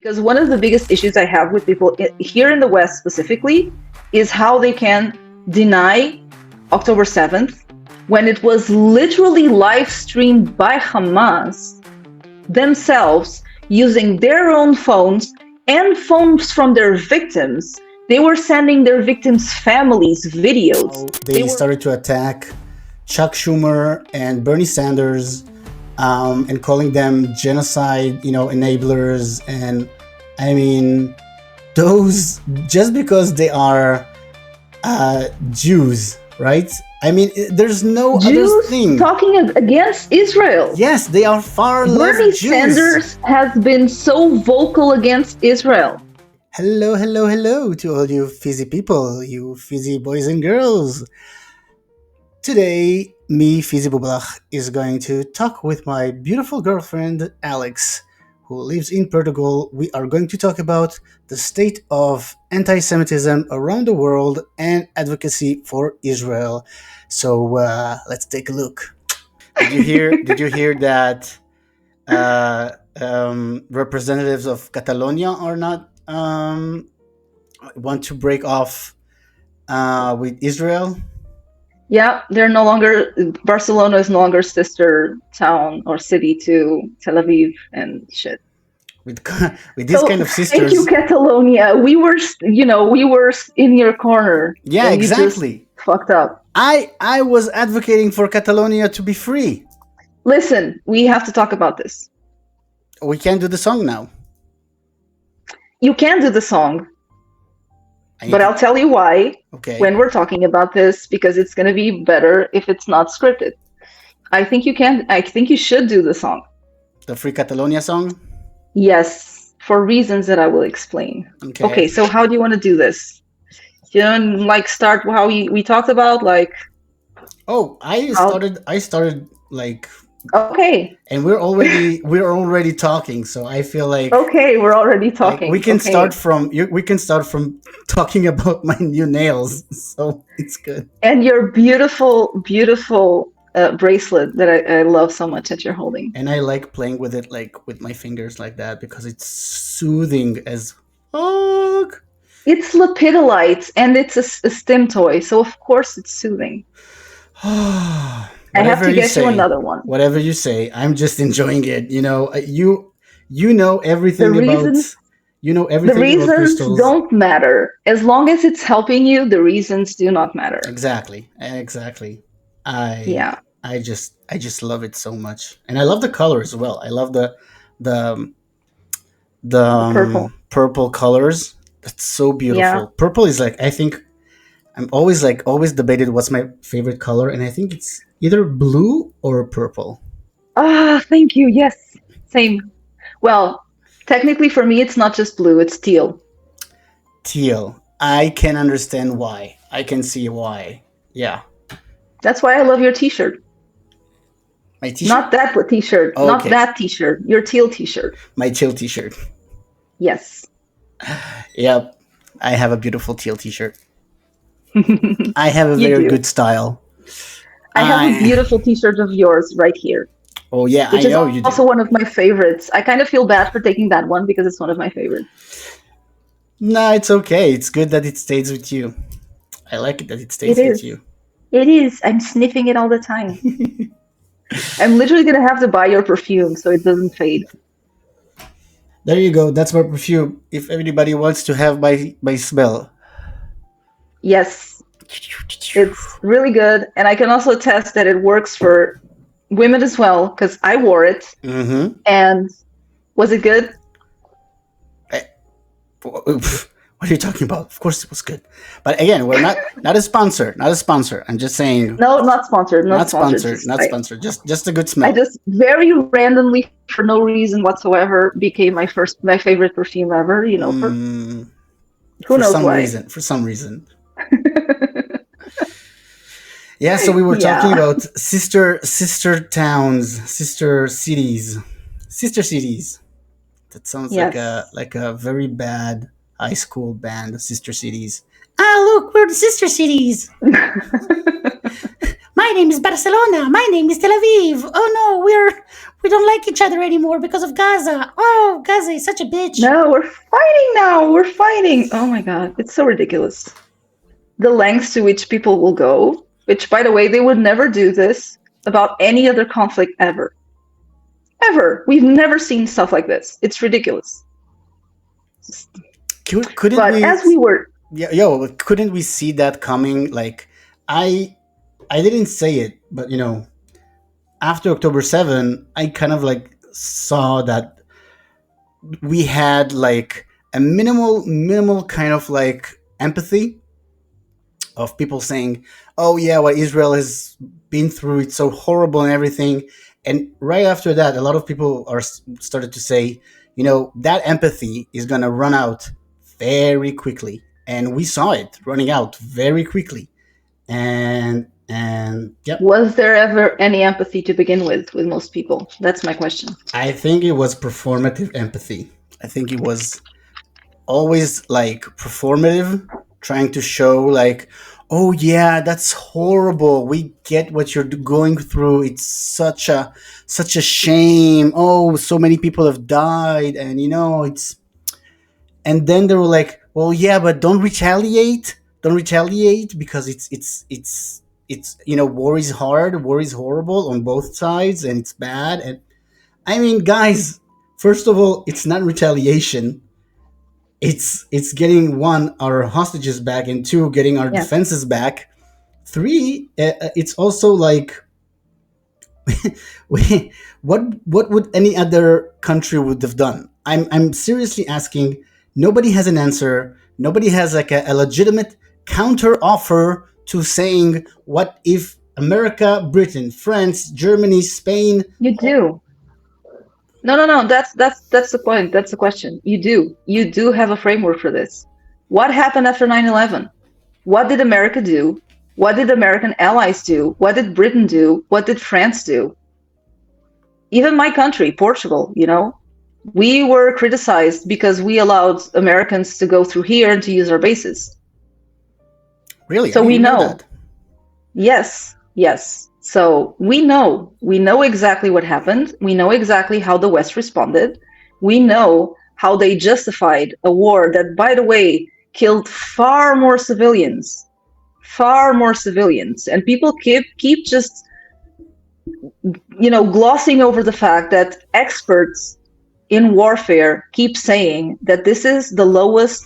Because one of the biggest issues I have with people here in the West specifically is how they can deny October 7th when it was literally live streamed by Hamas themselves using their own phones and phones from their victims. They were sending their victims' families videos. They started to attack Chuck Schumer and Bernie Sanders, and calling them genocide, enablers. And I mean, those, just because they are Jews, right? I mean, there's no other Jews thing. talking against Israel. Yes, they are far Bernie less Jews. Sanders has been so vocal against Israel. Hello, hello, hello to all you Fizzy people, you Fizzy boys and girls. Today, me, Fizzy Bubalah, is going to talk with my beautiful girlfriend, Alex, who lives in Portugal. We are going to talk about the state of anti-Semitism around the world and advocacy for Israel. So let's take a look. Did you hear that representatives of Catalonia are not want to break off with Israel? Yeah, they're no longer, Barcelona is no longer sister town or city to Tel Aviv and shit. With these kind of sisters. Thank you, Catalonia. We were in your corner. Yeah, exactly. You just fucked up. I was advocating for Catalonia to be free. Listen, we have to talk about this. We can't do the song now. You can do the song. But I'll tell you why when we're talking about this, because it's going to be better if it's not scripted. I think you should do the song. The Free Catalonia song? Yes, for reasons that I will explain. Okay, so how do you want to do this? Start how we talked about, like... Oh, I started like... Okay. And we're already talking, so I feel like... Okay, we're already talking. Like we can start from talking about my new nails, so it's good. And your beautiful, beautiful bracelet that I love so much that you're holding. And I like playing with it, like with my fingers like that, because it's soothing as fuck. It's lepidolite, and it's a stim toy, so of course it's soothing. I have to get you another one. Whatever you say, I'm just enjoying it. You know everything about the reasons don't matter. As long as it's helping you, the reasons do not matter. Exactly. I just love it so much, and I love the color as well. I love the purple colors. That's so beautiful. Yeah. Purple is like, I think I'm always debated what's my favorite color, and I think it's either blue or purple. Thank you. Yes, same. Well, technically for me, it's not just blue, it's teal. Teal. I can understand why. I can see why. Yeah. That's why I love your t-shirt. My t-shirt? Not that t-shirt. Oh, not that t-shirt. Your teal t-shirt. My teal t-shirt. Yes. Yep. I have a beautiful teal t-shirt. I have a very good style. I have a beautiful t-shirt of yours right here. Oh yeah, I know you do. Which is also one of my favorites. I kind of feel bad for taking that one because it's one of my favorites. No, it's okay. It's good that it stays with you. I like it that it stays with you. It is. I'm sniffing it all the time. I'm literally going to have to buy your perfume so it doesn't fade. There you go. That's my perfume. If everybody wants to have my smell. Yes. It's really good. And I can also attest that it works for women as well, because I wore it. Mm-hmm. And was it good? What are you talking about? Of course it was good. But again, we're not a sponsor. Not a sponsor. I'm just saying. No, not sponsored. Not sponsored. Not sponsored. Just a good smell. I just very randomly, for no reason whatsoever, became my favorite perfume ever. Who knows why? For some reason. Yeah, so we were talking about sister towns, sister cities. That sounds like a very bad high school band, Sister Cities. Ah, look, we're the Sister Cities. My name is Barcelona. My name is Tel Aviv. Oh no, we don't like each other anymore because of Gaza. Oh, Gaza is such a bitch. No, we're fighting now. We're fighting. Oh my God, it's so ridiculous. The lengths to which people will go, which, by the way, they would never do this about any other conflict ever. Ever. We've never seen stuff like this. It's ridiculous. Couldn't But we? as we were, Couldn't we see that coming? Like, I didn't say it, but after October 7, I kind of like saw that we had like a minimal kind of like empathy of people saying, "Oh yeah, what Israel has been through, it's so horrible and everything." And right after that, a lot of people are started to say, that empathy is going to run out very quickly, and we saw it running out very quickly. And yep, was there ever any empathy to begin with most people? That's my question. I think it was performative empathy. I think it was always like performative, trying to show like, oh yeah, that's horrible, we get what you're going through, it's such a shame, oh so many people have died, and it's and then they were like, well yeah, but don't retaliate because it's war is hard, war is horrible on both sides, and it's bad. And I mean, guys, first of all, it's not retaliation. It's getting, one, our hostages back, and two, getting our Yeah. defenses back. Three, it's also like what would any other country would have done? I'm seriously asking. Nobody has an answer. Nobody has like a legitimate counter offer to saying, what if America, Britain, France, Germany, Spain? You do. No. That's the point. That's the question. You do. You do have a framework for this. What happened after 9/11? What did America do? What did American allies do? What did Britain do? What did France do? Even my country, Portugal, we were criticized because we allowed Americans to go through here and to use our bases. Really? So I we didn't know. that. Yes. So we know exactly what happened. We know exactly how the West responded. We know how they justified a war that, by the way, killed far more civilians. And people keep just glossing over the fact that experts in warfare keep saying that this is the lowest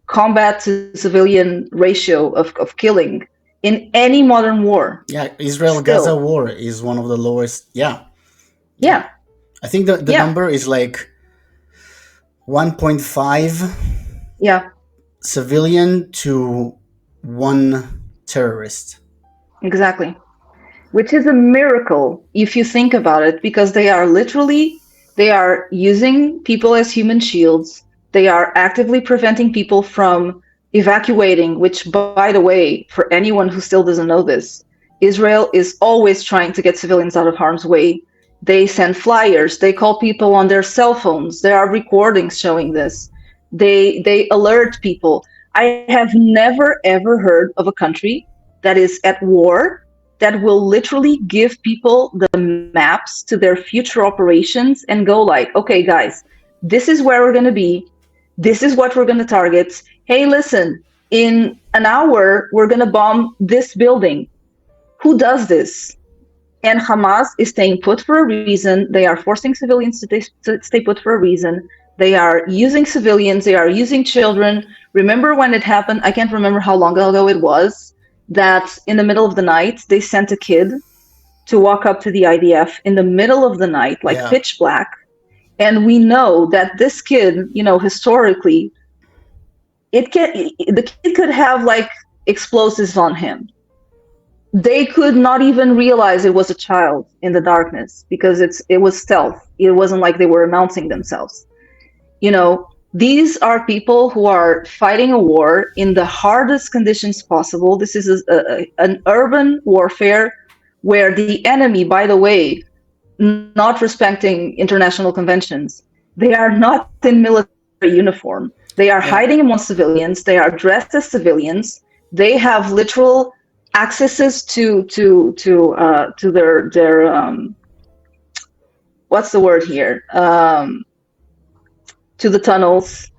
combat to civilian ratio of killing in any modern war. Yeah, Israel-Gaza war is one of the lowest. Yeah. I think the number is like 1.5 civilian to 1 terrorist. Exactly. Which is a miracle if you think about it, because they are using people as human shields. They are actively preventing people from evacuating, which, by the way, for anyone who still doesn't know this, Israel is always trying to get civilians out of harm's way. They send flyers. They call people on their cell phones. There are recordings showing this. They alert people. I have never, ever heard of a country that is at war that will literally give people the maps to their future operations and go like, okay, guys, this is where we're going to be. This is what we're going to target. Hey, listen, in an hour, we're going to bomb this building. Who does this? And Hamas is staying put for a reason. They are forcing civilians to stay put for a reason. They are using civilians. They are using children. Remember when it happened? I can't remember how long ago it was, that in the middle of the night, they sent a kid to walk up to the IDF in the middle of the night, like pitch black. And we know that this kid, historically, the kid could have like explosives on him. They could not even realize it was a child in the darkness because it was stealth. It wasn't like they were announcing themselves. These are people who are fighting a war in the hardest conditions possible. This is an urban warfare where the enemy, by the way, not respecting international conventions, they are not in military uniform. They are hiding among civilians. They are dressed as civilians. They have literal accesses to their what's the word here, to the tunnels,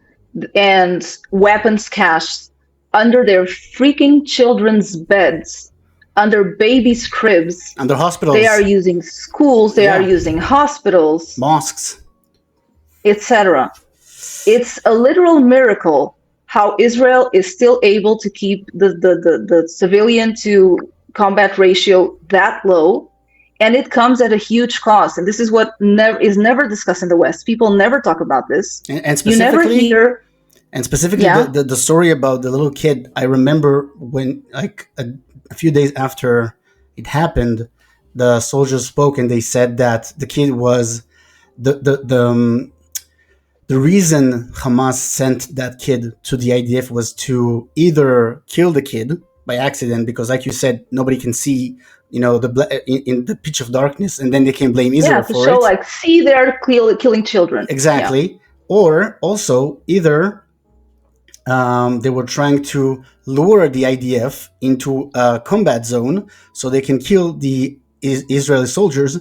and weapons cached under their freaking children's beds, under babies' cribs. Under They are hospitals, using schools, they are yeah, using hospitals, mosques. etc. It's a literal miracle how Israel is still able to keep the civilian to combat ratio that low. And it comes at a huge cost. And this is what is never discussed in the West. People never talk about this. And You never specifically, hear, and specifically yeah, the story about the little kid. I remember when, like, a few days after it happened, the soldiers spoke and they said that the kid was the reason Hamas sent that kid to the IDF was to either kill the kid by accident, because, like you said, nobody can see, in the pitch of darkness, and then they can blame yeah, Israel to for show it. like, see, they're killing children. Yeah, Exactly. Or also, either they were trying to lure the IDF into a combat zone so they can kill the Israeli soldiers,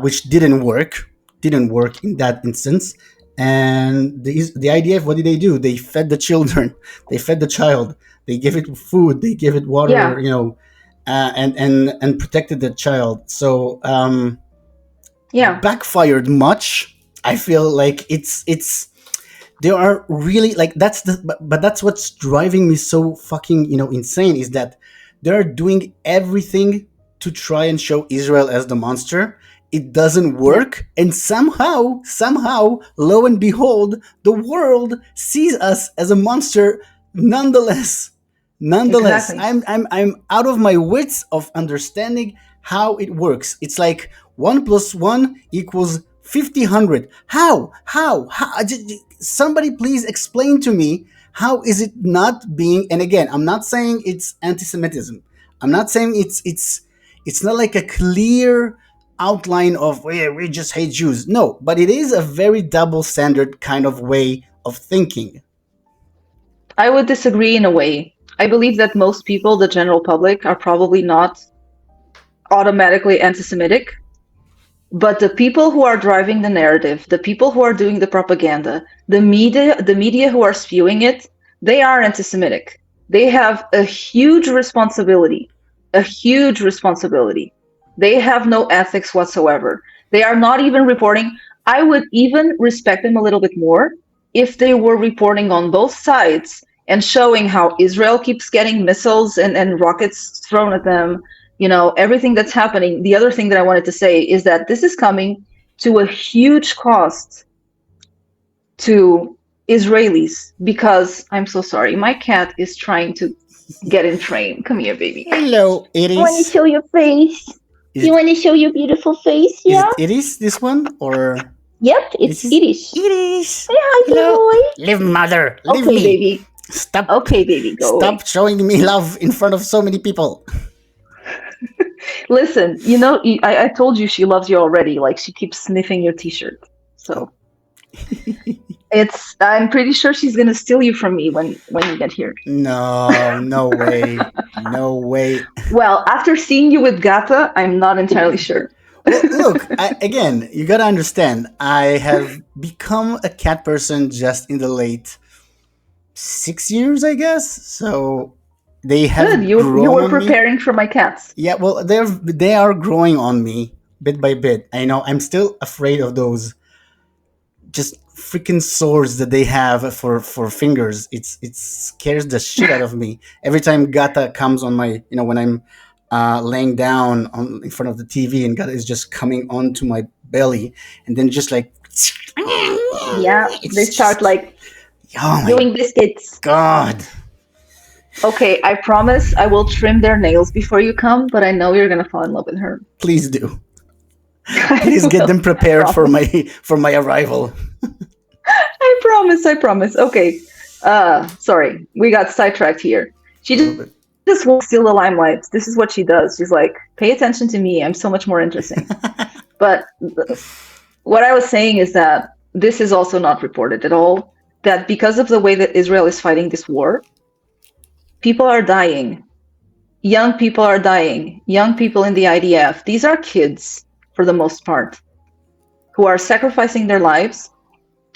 which didn't work. Didn't work in that instance. And the IDF, what did they do? They fed the children. They fed the child. They gave it food. They gave it water. yeah, And protected the child. So yeah, backfired much. I feel like it's there are really, like, but that's what's driving me so fucking insane, is that they're doing everything to try and show Israel as the monster. It doesn't yeah, work, and somehow, lo and behold, the world sees us as a monster nonetheless. Nonetheless, exactly. I'm out of my wits of understanding how it works. It's like 1 + 1 equals 50, 100. How? Somebody please explain to me, how is it not being? And again, I'm not saying it's anti-Semitism. I'm not saying it's not like a clear outline of, we just hate Jews. No, but it is a very double standard kind of way of thinking. I would disagree in a way. I believe that most people, the general public, are probably not automatically anti-Semitic, but the people who are driving the narrative, the people who are doing the propaganda, the media who are spewing it, they are anti-Semitic. They have a huge responsibility, a huge responsibility. They have no ethics whatsoever. They are not even reporting. I would even respect them a little bit more if they were reporting on both sides and showing how Israel keeps getting missiles and rockets thrown at them, everything that's happening. The other thing that I wanted to say is that this is coming to a huge cost to Israelis, because I'm so sorry, my cat is trying to get in frame. Come here, baby. Hello, it You want to is. show your face? You want to show your beautiful face? Is Yeah. it is this one, or Yep, this it's is Irish. Irish? Say hi, Hello, big leave mother, boy. leave Okay, me. baby. Stop. Okay, baby, go away. Stop showing me love in front of so many people. Listen, I told you she loves you already. Like, she keeps sniffing your t-shirt. So I'm pretty sure she's gonna steal you from me when you get here. No way, no way. Well, after seeing you with Gata, I'm not entirely sure. Well, look, again, you gotta understand, I have become a cat person just in the late 6 years, I guess. So they have Good. You grown were on me. preparing for my cats. Yeah, well, they are growing on me bit by bit. I know I'm still afraid of those just freaking swords that they have for fingers. It scares the shit out of me every time Gata comes on my, when I'm laying down in front of the TV and Gata is just coming onto my belly, and then just like, Yeah, they start like doing biscuits. God. Okay, I promise I will trim their nails before you come, but I know you're gonna fall in love with her. Please do. Please get them prepared for my arrival. I promise. Okay. Sorry, we got sidetracked here. She just won't steal the limelight. This is what she does. She's like, pay attention to me. I'm so much more interesting. But what I was saying is that this is also not reported at all. That because of the way that Israel is fighting this war, people are dying. young people are dying. Young people in the IDF. These are kids, for the most part, who are sacrificing their lives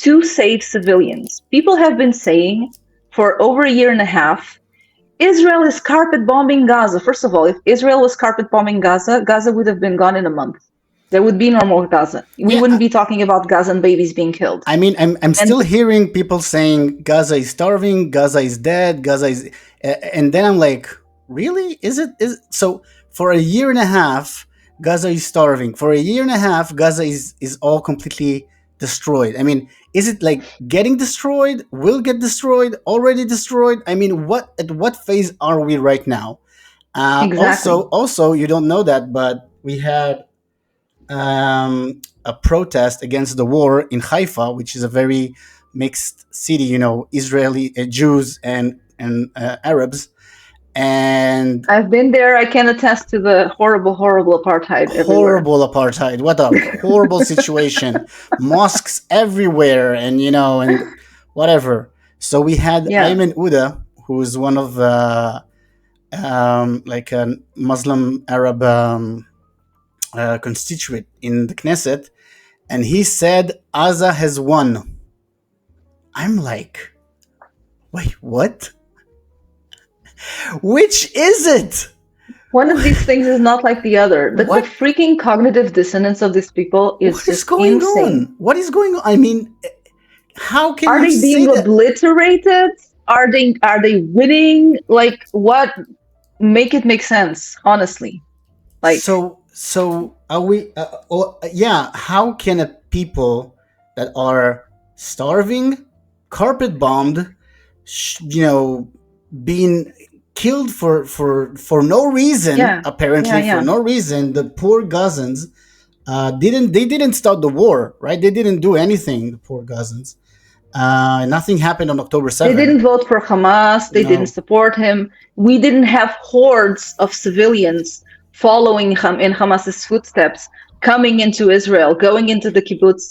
to save civilians. People have been saying for over a year and a half, Israel is carpet bombing Gaza. First of all, if Israel was carpet bombing Gaza, Gaza would have been gone in a month. There would be no more Gaza. We Yeah, wouldn't be talking about Gazan babies being killed. I mean, I'm And still hearing people saying Gaza is starving, Gaza is dead, Gaza is, and then I'm like, really? Is it? Is so? For a year and a half, Gaza is starving. For a year and a half, Gaza is all completely destroyed. I mean, is it like getting destroyed? Will get destroyed? Already destroyed? I mean, what at what phase are we right now? exactly. Also, you don't know that, but we had a protest against the war in Haifa, which is a very mixed city, you know, Israeli Jews and Arabs, and I've been there. I can attest to the horrible, horrible apartheid everywhere. horrible apartheid. What a horrible situation! Mosques everywhere, and you know, and whatever. So we had Yeah. Ayman Uda, who is one of the like a Muslim Arab constituent in the Knesset, and he said Gaza has won. I'm like, wait, what? Which is it? One of these things is not like the other. The What freaking cognitive dissonance of these people is what is just going insane. on? What is going on? I mean, how can Are you they say being that? obliterated? Are they winning? Like what? Make it make sense, honestly. Like So are we? Yeah. How can a people that are starving, carpet bombed, you know, being killed for no reason, yeah, yeah, apparently for yeah. no reason, the poor Gazans didn't start the war, right? They didn't do anything, the poor Gazans. Nothing happened on October They 7th. didn't vote for Hamas. They didn't No. support him. We didn't have hordes of civilians following him in Hamas's footsteps, coming into Israel, going into the kibbutz,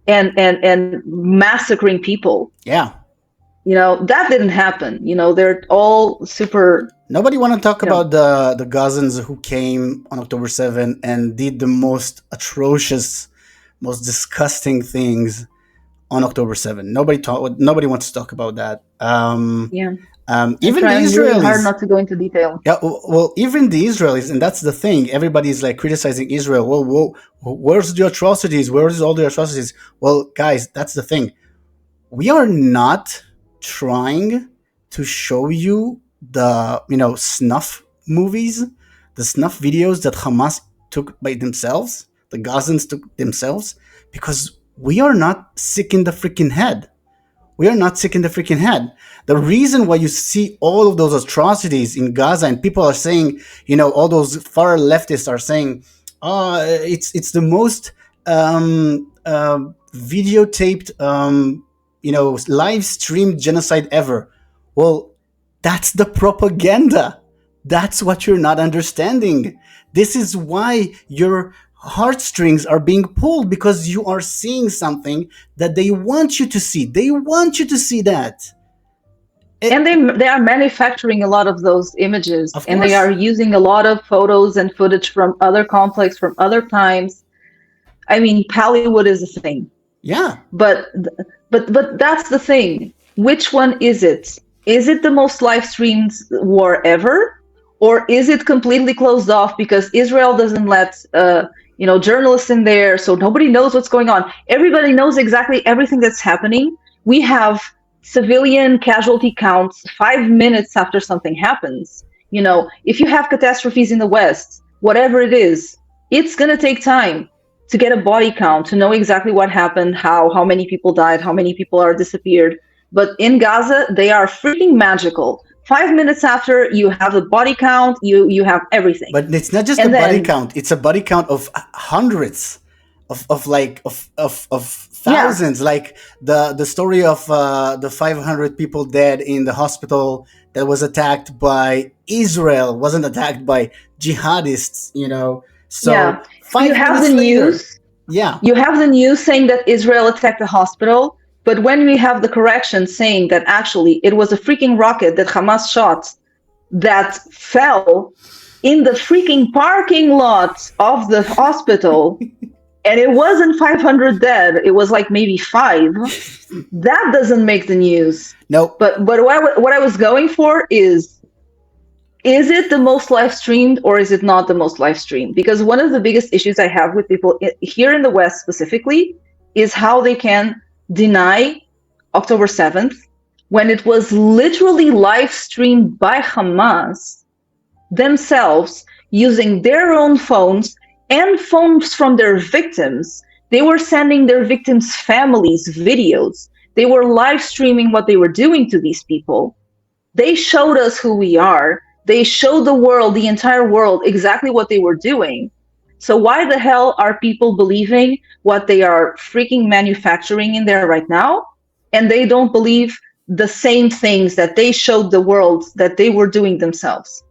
and massacring people. Yeah. That didn't happen. They're all super. Nobody want to talk You know, about the Gazans who came on October 7th and did the most atrocious, most disgusting things on October 7th. Nobody wants to talk about that. yeah. I'm Even the trying really hard Israelis. not to go into detail. Yeah, well, even the Israelis, and that's the thing. Everybody's like criticizing Israel. Well, where's the atrocities? Where's all the atrocities? Well, guys, that's the thing. We are not trying to show you the snuff movies, the snuff videos that Hamas took by themselves, the Gazans took themselves, because we are not sick in the freaking head. We are not sick in the freaking head. The reason why you see all of those atrocities in Gaza and people are saying, all those far leftists are saying, oh, it's the most videotaped, live streamed genocide ever. Well, that's the propaganda. That's what you're not understanding. This is why your heartstrings are being pulled, because you are seeing something that they want you to see. They want you to see that. And they are manufacturing a lot of those images, Of and they course. are using a lot of photos and footage from other conflicts, from other times. I mean, Pallywood is a thing. Yeah. But that's the thing. Which one is it? Is it the most live streamed war ever? Or is it completely closed off because Israel doesn't let journalists in there, so nobody knows what's going on? Everybody knows exactly everything that's happening. We have civilian casualty counts 5 minutes after something happens. If you have catastrophes in the West, whatever it is, it's going to take time to get a body count, to know exactly what happened, how many people died, how many people are disappeared. But in Gaza, they are freaking magical. 5 minutes after, you have a body count, you have everything. But it's not just And a body then- count. It's a body count of hundreds of thousands. Yeah. Like the story of the 500 people dead in the hospital that was attacked by Israel, wasn't attacked by jihadists, So Yeah. 5 You have minutes the later, news. yeah. You have the news saying that Israel attacked the hospital, but when we have the correction saying that actually it was a freaking rocket that Hamas shot that fell in the freaking parking lot of the hospital, and it wasn't 500 dead, it was like maybe 5. That doesn't make the news. No. But what I was going for is it the most live streamed or is it not the most live streamed? Because one of the biggest issues I have with people here in the West specifically is how they can deny October 7th when it was literally live streamed by Hamas themselves using their own phones and phones from their victims. They were sending their victims' families videos. They were live streaming what they were doing to these people. They showed us who we are. They showed the world, the entire world, exactly what they were doing. So why the hell are people believing what they are freaking manufacturing in there right now? And they don't believe the same things that they showed the world that they were doing themselves.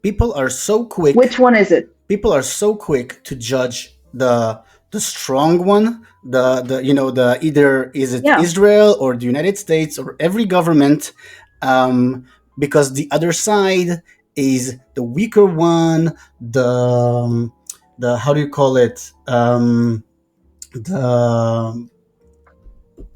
People are so quick. Which one is it? People are so quick to judge the strong one, the either is it Israel or the United States or every government, because the other side is the weaker one, the how do you call it, the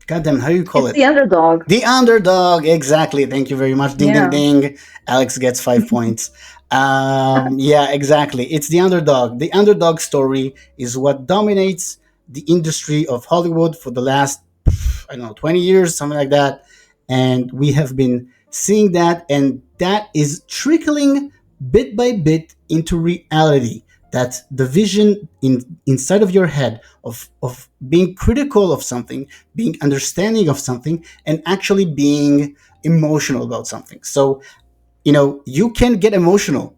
goddamn, how do you call it? The underdog. The underdog, exactly. Thank you very much. Ding, ding, ding. Alex gets 5 points. Yeah, exactly. It's the underdog. The underdog story is what dominates the industry of Hollywood for the last, 20 years, something like that. And we have been seeing that, and that is trickling bit by bit into reality. That the vision inside of your head of being critical of something, being understanding of something, and actually being emotional about something. So, you can get emotional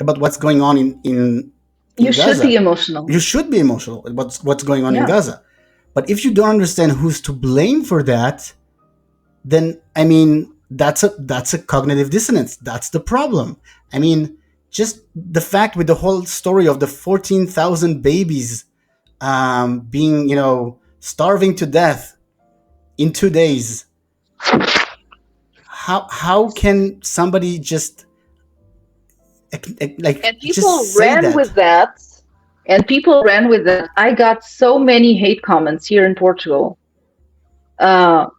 about what's going on in you Gaza. should be emotional. You should be emotional about what's going on in Gaza. But if you don't understand who's to blame for that, then that's a cognitive dissonance. That's the problem. Just the fact with the whole story of the 14,000 babies being, starving to death in 2 days. How can somebody just like and people just say ran that? with that? And people ran with that. I got so many hate comments here in Portugal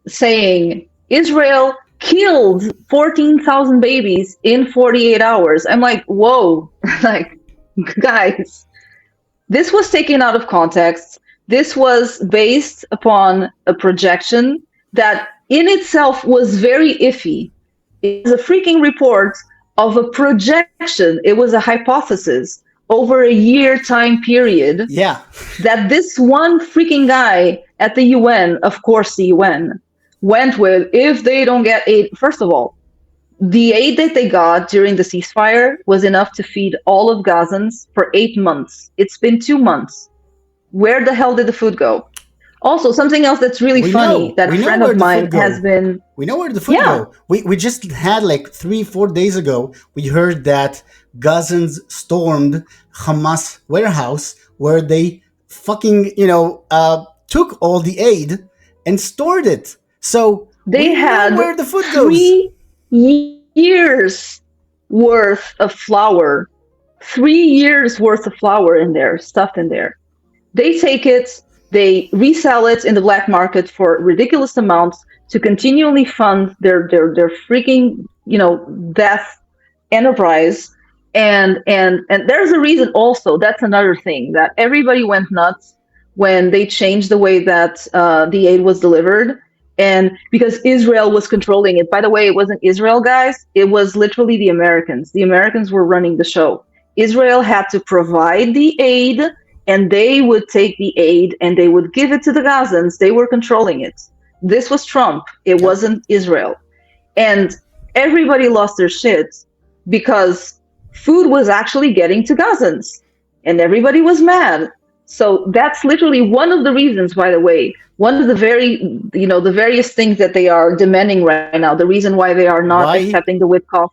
saying Israel killed 14,000 babies in 48 hours. I'm like, whoa, like, guys, this was taken out of context. This was based upon a projection that in itself was very iffy. It was a freaking report of a projection. It was a hypothesis over a year time period. Yeah. That this one freaking guy at the UN, of course the UN, went with, if they don't get aid. First of all, the aid that they got during the ceasefire was enough to feed all of Gazans for 8 months. It's been 2 months. Where the hell did the food go? Also, something else that's really funny, that a friend of mine has been... We know where the food go. We just had like 3-4 days ago, we heard that Gazans stormed Hamas warehouse where they fucking, took all the aid and stored it. So they had where the food goes. 3 years worth of flour. 3 years worth of flour in there, stuffed in there. They take it, they resell it in the black market for ridiculous amounts to continually fund their freaking, death enterprise. And there's a reason also, that's another thing, that everybody went nuts when they changed the way that the aid was delivered. And because Israel was controlling it. By the way, it wasn't Israel, guys. It was literally the Americans. The Americans were running the show. Israel had to provide the aid, and they would take the aid and they would give it to the Gazans. They were controlling it. This was Trump. It wasn't Israel. And everybody lost their shit because food was actually getting to Gazans. And everybody was mad. So that's literally one of the reasons, by the way, one of the the various things that they are demanding right now, the reason why they are not accepting the Witkoff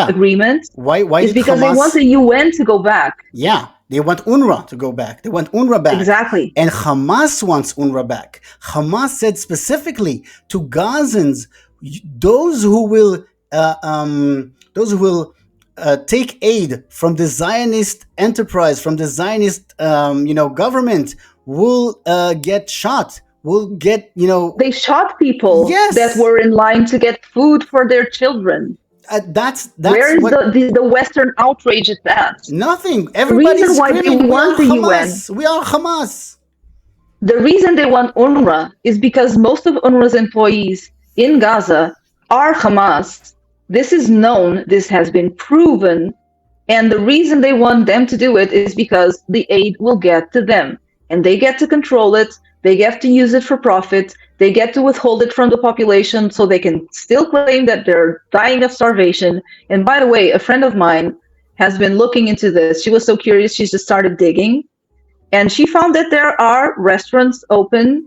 agreement is because they want the UN to go back. Yeah, they want UNRWA to go back. They want UNRWA back. Exactly. And Hamas wants UNRWA back. Hamas said specifically to Gazans, those who will those who will take aid from the Zionist enterprise, from the Zionist government, will get shot. Will get They shot people that yes. were in line to get food for their children. That's Where is what. the Western outrage at that? Nothing. The Everybody's reason why they screaming, "We are want the UN, Hamas! We are Hamas!" the reason they want UNRWA is because most of UNRWA's employees in Gaza are Hamas. This is known, this has been proven, and the reason they want them to do it is because the aid will get to them and they get to control it, they get to use it for profit, they get to withhold it from the population so they can still claim that they're dying of starvation. And by the way, a friend of mine has been looking into this. She was so curious, she just started digging and she found that there are restaurants open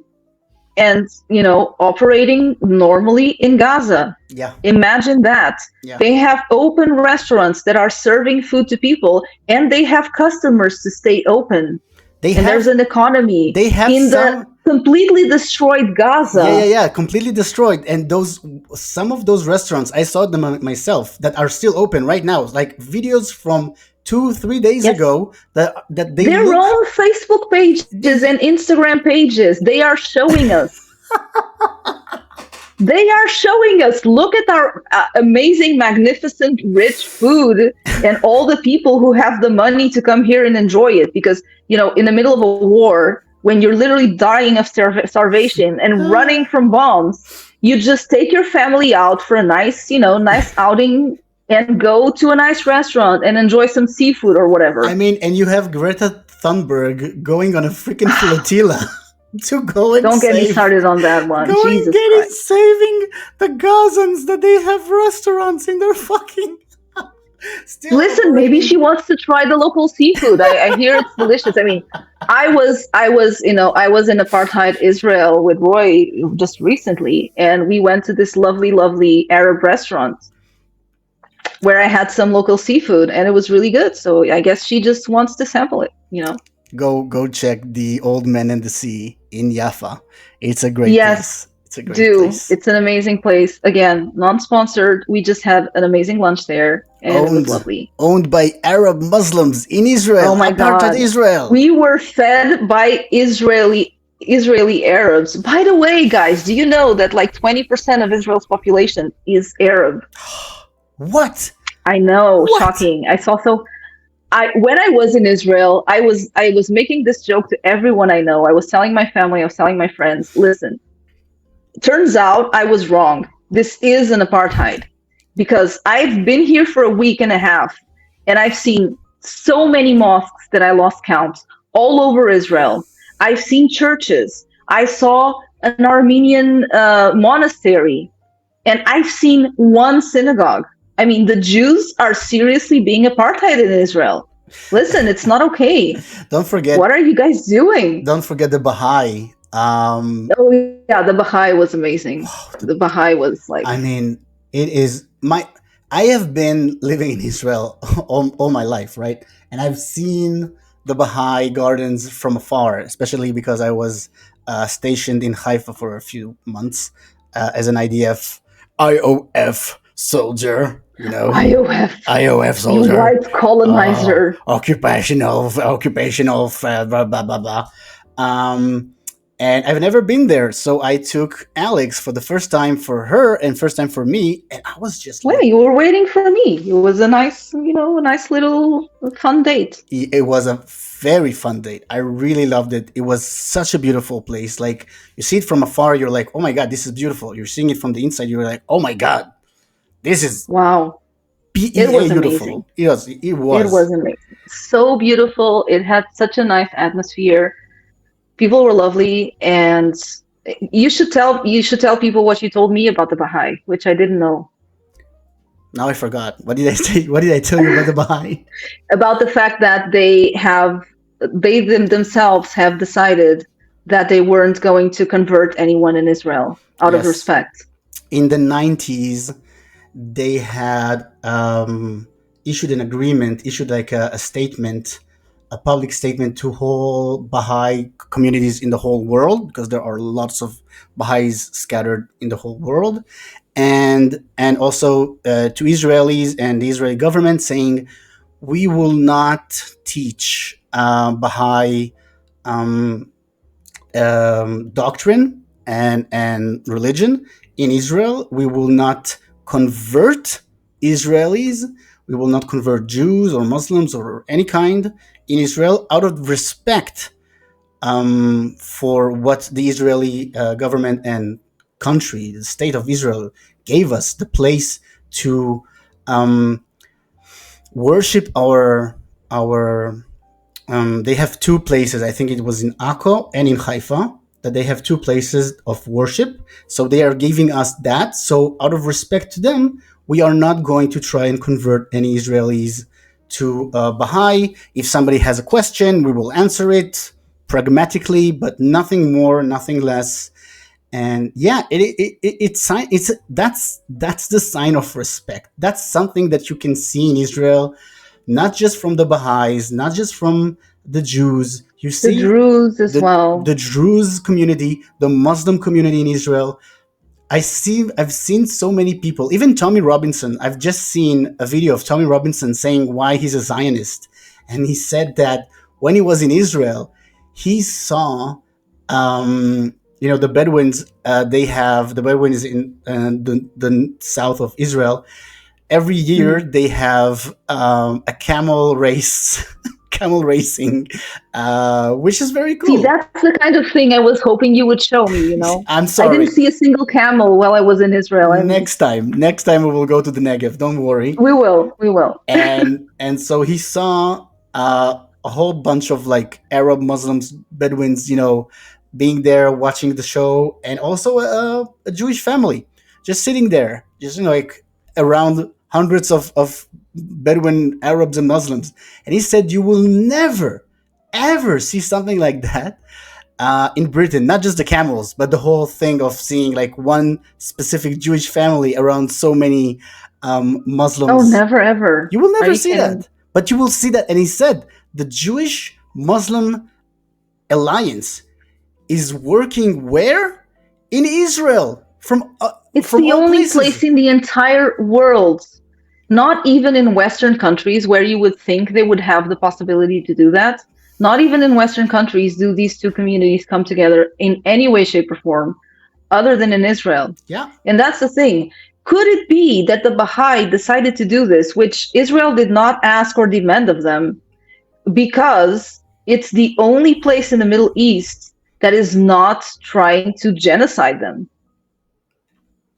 and operating normally in Gaza. Yeah, Imagine that. yeah. They have open restaurants that are serving food to people and they have customers to stay open. They And there's have an economy they have in the some. completely destroyed Gaza. Yeah, completely destroyed. And some of those restaurants, I saw them myself that are still open right now. Like videos from 2-3 days Yes. ago that they Their look. own Facebook pages and Instagram pages, they are showing us. They are showing us, look at our amazing, magnificent, rich food and all the people who have the money to come here and enjoy it. Because, in the middle of a war, when you're literally dying of starvation and running from bombs, you just take your family out for a nice outing and go to a nice restaurant and enjoy some seafood or whatever. I mean, and you have Greta Thunberg going on a freaking flotilla to go and Don't get me save. started on that one. Going Jesus getting Christ. saving the Gazans that they have restaurants in their fucking. Still Listen, maybe operating. she wants to try the local seafood. I hear it's delicious. I mean, I was in apartheid Israel with Roy just recently, and we went to this lovely, lovely Arab restaurant where I had some local seafood, and it was really good. So I guess she just wants to sample it. Go check the Old Man and the Sea in Jaffa. It's a great Yes, place. It's a great place. It's an amazing place. Again, non-sponsored. We just had an amazing lunch there, and it was lovely. Owned by Arab Muslims in Israel. Oh my Apartheid God. Israel. We were fed by Israeli Arabs. By the way, guys, do you know that like 20% of Israel's population is Arab? What? I know, What? shocking. When I was in Israel, I was making this joke to everyone I know. I was telling my family, I was telling my friends, listen, turns out I was wrong. This is an apartheid because I've been here for a week and a half and I've seen so many mosques that I lost count all over Israel. I've seen churches. I saw an Armenian monastery and I've seen one synagogue. I mean, the Jews are seriously being apartheid in Israel. Listen, it's not okay. Don't forget. What are you guys doing? Don't forget the Baha'i. Oh yeah, the Baha'i was amazing. The Baha'i was like. I mean, it is my. I have been living in Israel all my life, right? And I've seen the Baha'i gardens from afar, especially because I was stationed in Haifa for a few months as an IOF soldier. IOF soldier, you white colonizer, occupational, blah blah blah blah. And I've never been there, so I took Alex for the first time for her and first time for me, and I was just like, you were waiting for me. It was a nice, a nice little fun date. It was a very fun date. I really loved it. It was such a beautiful place. Like, you see it from afar, you're like, oh my God, this is beautiful. You're seeing it from the inside, you're like, oh my God, this is wow. It was beautiful. amazing. It was amazing. So beautiful. It had such a nice atmosphere. People were lovely, and you should tell people what you told me about the Baha'i, which I didn't know. Now I forgot. What did I say? What did I tell you about the Baha'i? About the fact that they themselves have decided that they weren't going to convert anyone in Israel out of respect. In the 90s, they had issued an agreement, issued like a statement a public statement to whole Baha'i communities in the whole world, because there are lots of Baha'is scattered in the whole world, and also to Israelis and the Israeli government, saying we will not teach Baha'i um, doctrine and religion in Israel. We will not convert Israelis. We will not convert Jews or Muslims or any kind in Israel out of respect for what the Israeli government and country, the state of Israel, gave us, the place to um, worship our they have two places. I think it was in Akko and in Haifa that they have two places of worship. So they are giving us that. So out of respect to them, we are not going to try and convert any Israelis to Baha'i. If somebody has a question, we will answer it pragmatically, but nothing more, nothing less. And yeah, it's that's the sign of respect. That's something that you can see in Israel, not just from the Baha'is, not just from the Jews. You The see Druze as well. the Druze community, the Muslim community in Israel. I've seen so many people, even Tommy Robinson. I've just seen a video of Tommy Robinson saying why he's a Zionist. And he said that when he was in Israel, he saw the Bedouins. They have the Bedouins in the south of Israel. Every year Mhm. they have a camel race, camel racing, which is very See, cool. that's the kind of thing I was hoping you would show me. I'm I didn't sorry. see a single camel while I was in Israel. Next time we will go to the Negev. Don't worry. We will. And so he saw a whole bunch of like Arab Muslims, Bedouins, being there watching the show, and also a Jewish family just sitting there, just like around hundreds of Bedouin Arabs and Muslims. And he said, "You will never, ever see something like that." In Britain, not just the camels, but the whole thing of seeing like one specific Jewish family around so many Oh, Muslims. never ever. You will Are never you see kidding? that, but you will see that. And he said the Jewish Muslim alliance is working where? In Israel, It's from the all only place places. in the entire world, not even in Western countries where you would think they would have the possibility to do that. Not even in Western countries do these two communities come together in any way, shape, or form, other than in Israel. Yeah, And that's the thing. Could it be that the Baha'i decided to do this, which Israel did not ask or demand of them, because it's the only place in the Middle East that is not trying to genocide them?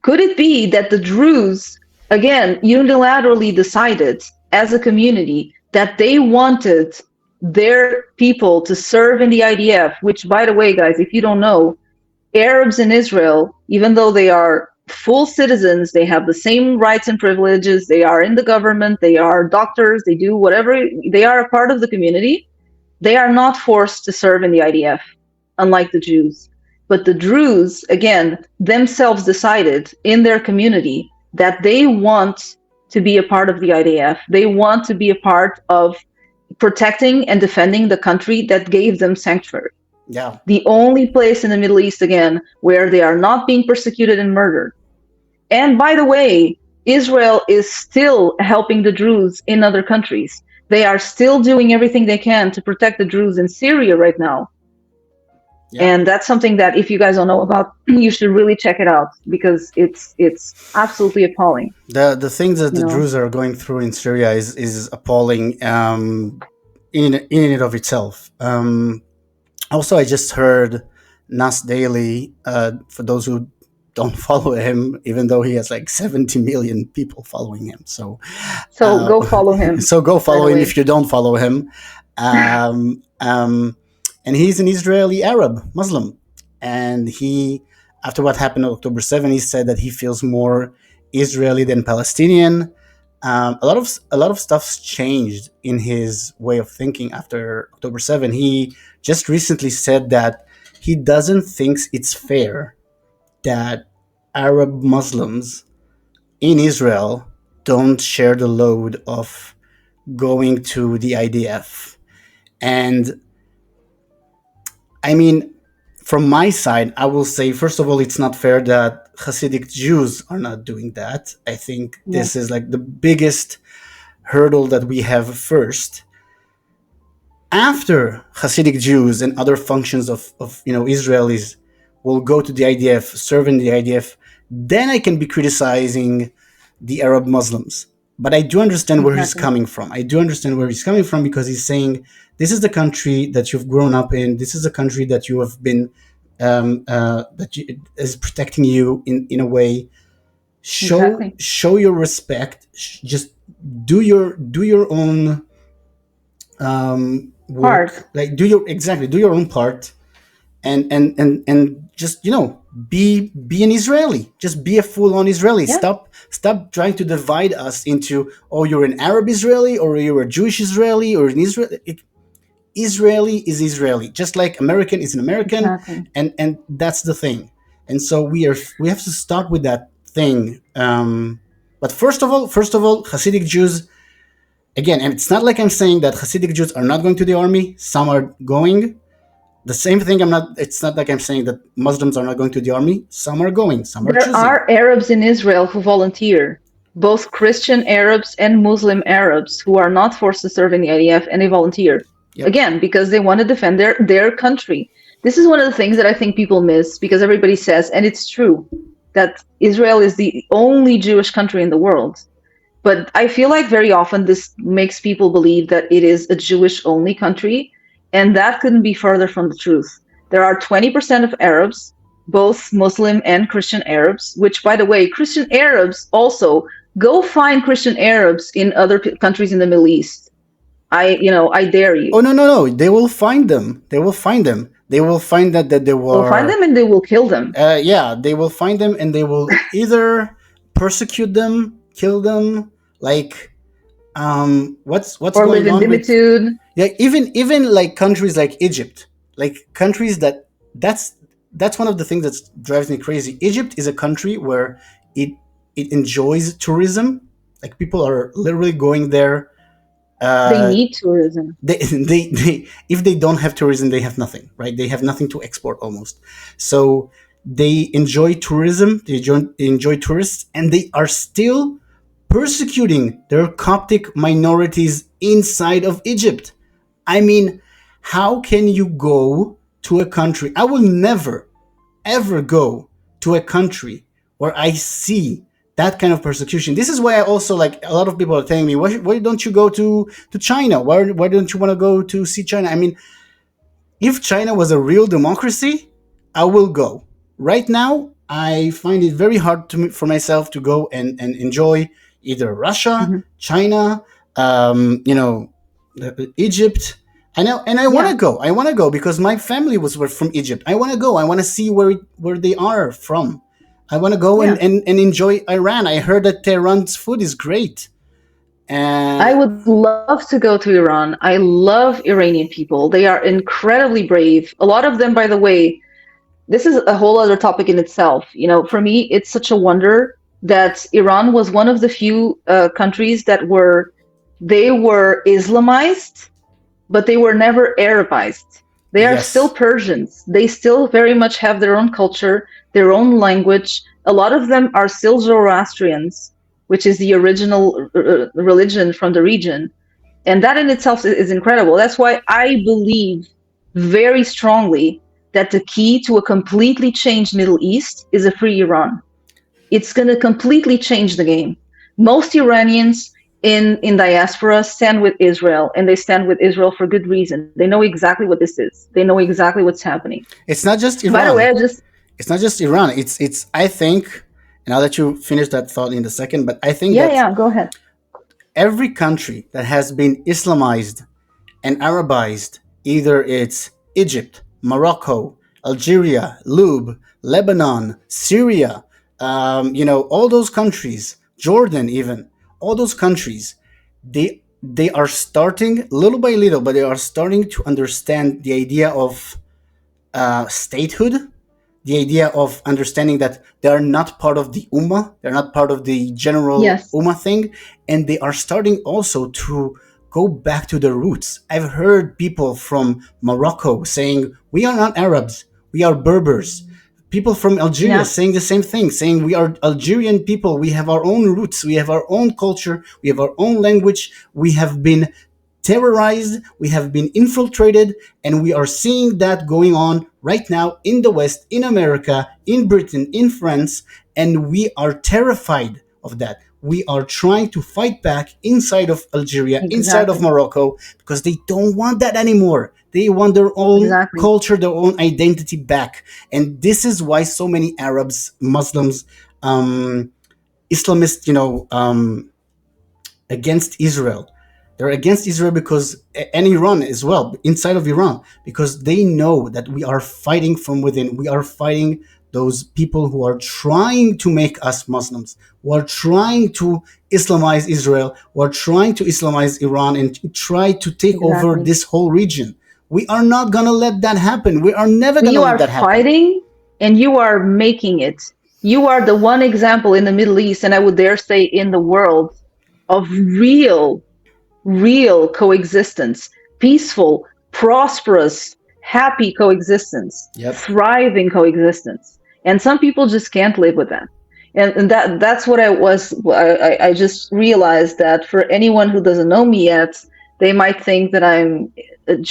Could it be that the Druze, again, unilaterally decided as a community that they wanted their people to serve in the IDF, which, by the way, guys, if you don't know, Arabs in Israel, even though they are full citizens, they have the same rights and privileges, they are in the government, they are doctors, they do whatever, they are a part of the community. They are not forced to serve in the IDF, unlike the Jews. But the Druze, again, themselves decided in their community that they want to be a part of the IDF. They want to be a part of protecting and defending the country that gave them sanctuary. yeah, The only place in the Middle East, again, where they are not being persecuted and murdered. And by the way, Israel is still helping the Druze in other countries. They are still doing everything they can to protect the Druze in Syria right now. yeah. And that's something that if you guys don't know about, you should really check it out because it's absolutely appalling. The things that You the know. Druze are going through in Syria is appalling in and of itself. Also, I just heard Nas Daily. For those who don't follow him, even though he has like 70 million people following him, So uh, go follow him, so go by follow the him if way. you don't follow him. Um, um, and he's an Israeli Arab Muslim, and he, after what happened on October 7, he said that he feels more Israeli than Palestinian. A lot of stuff's changed in his way of thinking after October 7. He just recently said that he doesn't think it's fair that Arab Muslims in Israel don't share the load of going to the IDF. And I mean, from my side, I will say, first of all, it's not fair that Hasidic Jews are not doing that. I think Yes, this is like the biggest hurdle that we have first. After Hasidic Jews and other functions of Israelis will go to the IDF, serve in the IDF, then I can be criticizing the Arab Muslims. But I do understand where he's exactly. coming from. I do understand where he's coming from because he's saying this is the country that you've grown up in. This is the country that you have been is protecting you in a way. Exactly. Show your respect. Just do your own Part. work. Like do your own part, and just be an Israeli. Just be a full-on Israeli. Yeah, Stop trying to divide us into, oh, you're an Arab Israeli or you're a Jewish Israeli or an Israeli is Israeli, just like American is an American, exactly. and that's the thing. And so we have to start with that thing. But first of all, Hasidic Jews, again, and it's not like I'm saying that Hasidic Jews are not going to the army. Some are going. The same thing. It's not like I'm saying that Muslims are not going to the army. Some are going. Some are There choosing. are Arabs in Israel who volunteer, both Christian Arabs and Muslim Arabs who are not forced to serve in the IDF, and they volunteer. Yep. Again, because they want to defend their country. This is one of the things that I think people miss because everybody says, and it's true, that Israel is the only Jewish country in the world. But I feel like very often this makes people believe that it is a Jewish only country, and that couldn't be further from the truth. There are 20% of Arabs, both Muslim and Christian Arabs, which, by the way, Christian Arabs also go find Christian Arabs in other countries in the Middle East. I dare Oh, you. no, no, no! They will find them. They will find them. They will find that they They'll find were. them and they will kill them Yeah, they will find them and they will either persecute them, kill them, like what's or live going in on with. dimitude. Yeah, even like countries like Egypt, like countries that's one of the things that drives me crazy. Egypt is a country where it it enjoys tourism. Like people are literally going there. They uh need tourism. they if they don't have tourism, they have nothing, right? They have nothing to export almost. So they enjoy tourism, they enjoy tourists, and they are still persecuting their Coptic minorities inside of Egypt. I mean, how can you go to a country? I will never ever go to a country where I see that kind of persecution. This is why I also, like, a lot of people are telling me, why don't you go to China? Why don't you want to go to see China? I mean, if China was a real democracy, I will go. Right now, I find it very hard for myself to go and enjoy either Russia, Hmm. China, Egypt. And I want to Yeah, go. I want to go because my family were from Egypt. I want to go. I want to see where they are from. I want to go and, yeah. and enjoy Iran. I heard that Tehran's food is great. I And would love to go to Iran. I love Iranian people. They are incredibly brave. A lot of them, by the way, this is a whole other topic in itself. For me, it's such a wonder that Iran was one of the few countries that they were Islamized, but they were never Arabized. They are still yes, Persians. They still very much have their own culture, their own language. A lot of them are still Zoroastrians, which is the original religion from the region. And that in itself is incredible. That's why I believe very strongly that the key to a completely changed Middle East is a free Iran. It's going to completely change the game. Most Iranians in diaspora stand with Israel, and they stand with Israel for good reason. They know exactly what this is. They know exactly what's happening. it's not just By the way, Iran. I just It's not just Iran. It's I think, and I'll let you finish that thought in a second, but I think yeah, that yeah, go ahead. every country that has been Islamized and Arabized, either it's Egypt, Morocco, Algeria, Lube, Lebanon, Syria, all those countries, Jordan, even all those countries, they are starting little by little, but they are starting to understand the idea of statehood, the idea of understanding that they are not part of the Ummah, they're not part of the general Yes. Ummah thing, and they are starting also to go back to the roots. I've heard people from Morocco saying, we are not Arabs, we are Berbers. People from Algeria Yeah, saying the same thing, saying we are Algerian people, we have our own roots, we have our own culture, we have our own language, we have been terrorized, we have been infiltrated, and we are seeing that going on right now in the West, in America, in Britain, in France, and we are terrified of that. We are trying to fight back inside of Algeria, inside of exactly. Morocco, because they don't want that anymore. They want their own Exactly. culture, their own identity back. And this is why so many Arabs, Muslims, Islamists, against Israel. They're against Israel because, and Iran as well, inside of Iran, because they know that we are fighting from within. We are fighting those people who are trying to make us Muslims, who are trying to Islamize Israel, who are trying to Islamize Iran and try to take over Exactly. this whole region. We are not going to let that happen. We are never going to You let are that happen. fighting and you are making it. You are the one example in the Middle East, and I would dare say in the world, of real coexistence, peaceful, prosperous, happy coexistence, Yep. thriving coexistence. And some people just can't live with that. And that's what I just realized that for anyone who doesn't know me yet, they might think that I'm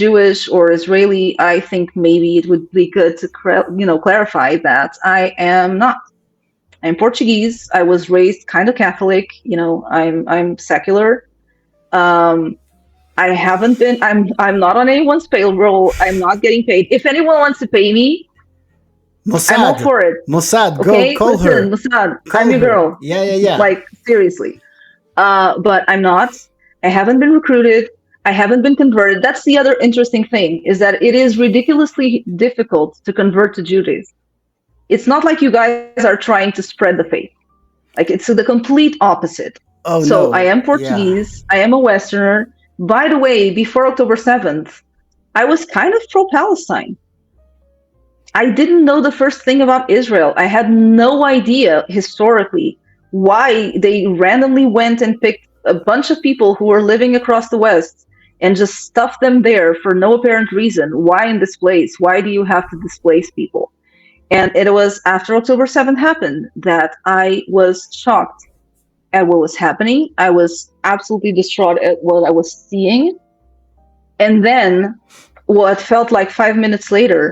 Jewish or Israeli. I think maybe it would be good to clarify that I am not. I'm Portuguese. I was raised kind of Catholic. I'm secular. um I haven't been. I'm not on anyone's payroll. I'm not getting paid. If anyone wants to pay me, I'm all Mossad, for it. Mossad, go Okay, call listen, her, Mossad, I'm call your her. girl. Yeah, yeah, yeah. Like seriously. But I'm not. I haven't been recruited. I haven't been converted. That's the other interesting thing, is that it is ridiculously difficult to convert to Judaism. It's not like you guys are trying to spread the faith. Like it's the complete opposite. Oh So I no, am yeah. Portuguese. I am a Westerner. By the way, before October 7th, I was kind of pro Palestine. I didn't know the first thing about Israel. I had no idea historically why they randomly went and picked a bunch of people who were living across the West and just stuffed them there for no apparent reason. Why in this place? Why do you have to displace people? And it was after October 7th happened that I was shocked at what was happening. I was absolutely distraught at what I was seeing. And then, what felt like 5 minutes later,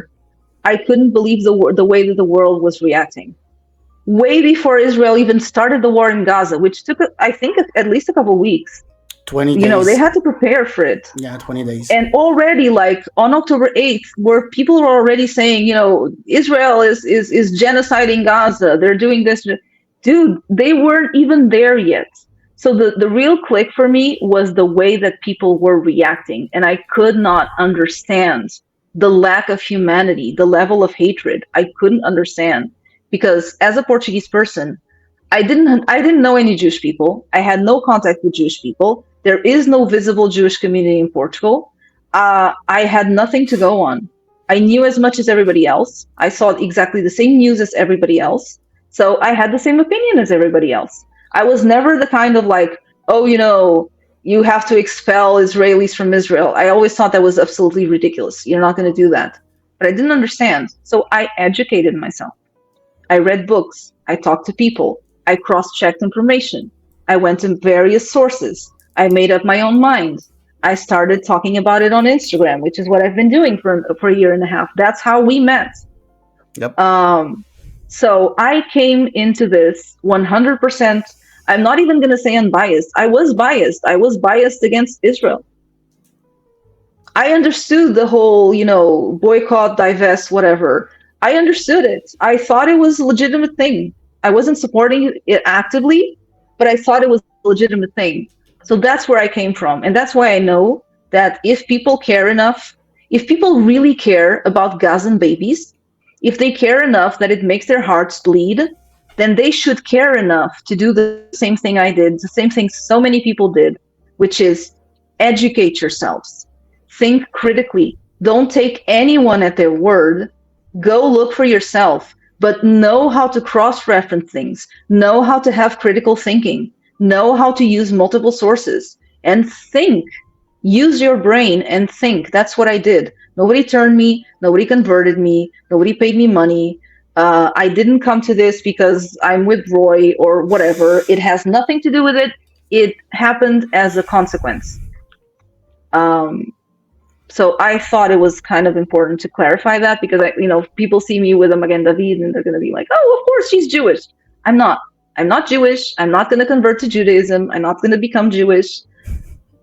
I couldn't believe the way that the world was reacting. Way before Israel even started the war in Gaza, which took, I think, at least a couple of weeks. 20 They days. had to prepare for it. Yeah, 20 days. And already, like on October 8th, where people were already saying, Israel is genociding Gaza, they're doing this. Dude, they weren't even there yet. So the real click for me was the way that people were reacting. And I could not understand the lack of humanity, the level of hatred. I couldn't understand. Because as a Portuguese person, I didn't know any Jewish people. I had no contact with Jewish people. There is no visible Jewish community in Portugal. I had nothing to go on. I knew as much as everybody else. I saw exactly the same news as everybody else. So I had the same opinion as everybody else. I was never the kind of like, oh, you have to expel Israelis from Israel. I always thought that was absolutely ridiculous. You're not going to do that. But I didn't understand. So I educated myself. I read books. I talked to people. I cross-checked information. I went to various sources. I made up my own mind. I started talking about it on Instagram, which is what I've been doing for a year and a half. That's how we met. Yep. So I came into this 100%. I'm not even going to say unbiased. I was biased. I was biased against Israel. I understood the whole, boycott, divest, whatever. I understood it. I thought it was a legitimate thing. I wasn't supporting it actively, but I thought it was a legitimate thing. So that's where I came from. And that's why I know that if people care enough, if people really care about Gazan babies, if they care enough that it makes their hearts bleed, then they should care enough to do the same thing I did, the same thing so many people did, which is educate yourselves. Think critically. Don't take anyone at their word. Go look for yourself, but know how to cross-reference things. Know how to have critical thinking. Know how to use multiple sources and think. Use your brain and think. That's what I did. Nobody turned me, nobody converted me, nobody paid me money. I didn't come to this because I'm with Roy or whatever. It has nothing to do with it. It happened as a consequence. Um, so I thought it was kind of important to clarify that, because people see me with a Magen David and they're going to be like, "Oh, of course she's Jewish." I'm not. I'm not Jewish. I'm not going to convert to Judaism. I'm not going to become Jewish.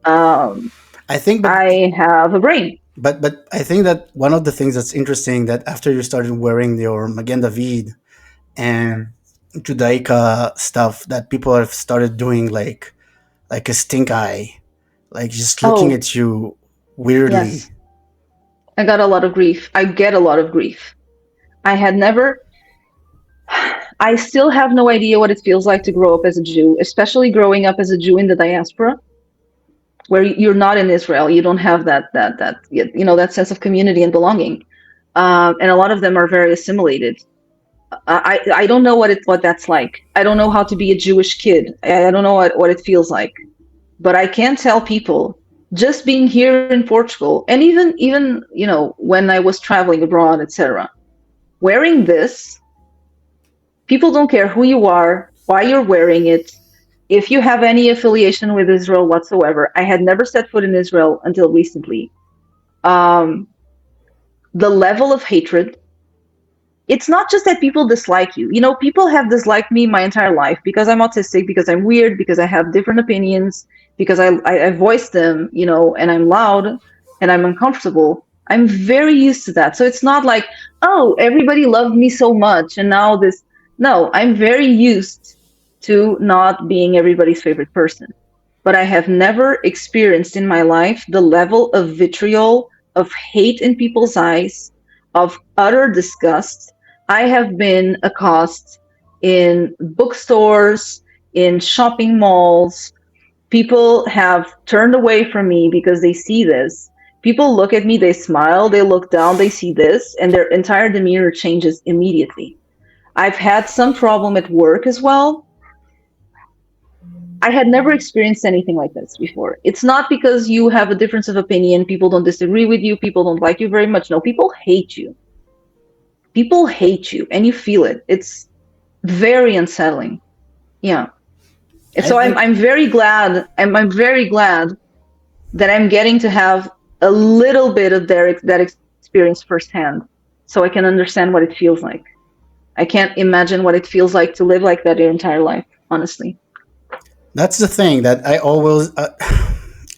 Um, I think, I have a brain. but I think that one of the things that's interesting, that after you started wearing your Magen David and Judaica stuff, that people have started doing like a stink eye, like just looking Oh, at you weirdly. yes. I got a lot of grief. I get a lot of grief. I had never, I still have no idea what it feels like to grow up as a Jew, especially growing up as a Jew in the diaspora, where you're not in Israel. You don't have that sense of community and belonging. And a lot of them are very assimilated. I don't know what that's like. I don't know how to be a Jewish kid. I don't know what it feels like. But I can tell people, just being here in Portugal, and even when I was traveling abroad, etc., wearing this, people don't care who you are, why you're wearing it, if you have any affiliation with Israel whatsoever. I had never set foot in Israel until recently. Um, the level of hatred, it's not just that people dislike you. People have disliked me my entire life because I'm autistic, because I'm weird, because I have different opinions, because I voice them, and I'm loud and I'm uncomfortable. I'm very used to that. So it's not like, oh, everybody loved me so much and now this. No, I'm very used to not being everybody's favorite person. But I have never experienced in my life the level of vitriol, of hate in people's eyes, of utter disgust. I have been accosted in bookstores, in shopping malls. People have turned away from me because they see this. People look at me, they smile, they look down, they see this, and their entire demeanor changes immediately. I've had some problem at work as well. I had never experienced anything like this before. It's not because you have a difference of opinion, people don't disagree with you, people don't like you very much. No, people hate you. People hate you, and you feel it. It's very unsettling. Yeah. And I so I'm think I'm very glad. I'm very glad that I'm getting to have a little bit of that experience firsthand, so I can understand what it feels like. I can't imagine what it feels like to live like that your entire life, honestly. that's the thing that I always,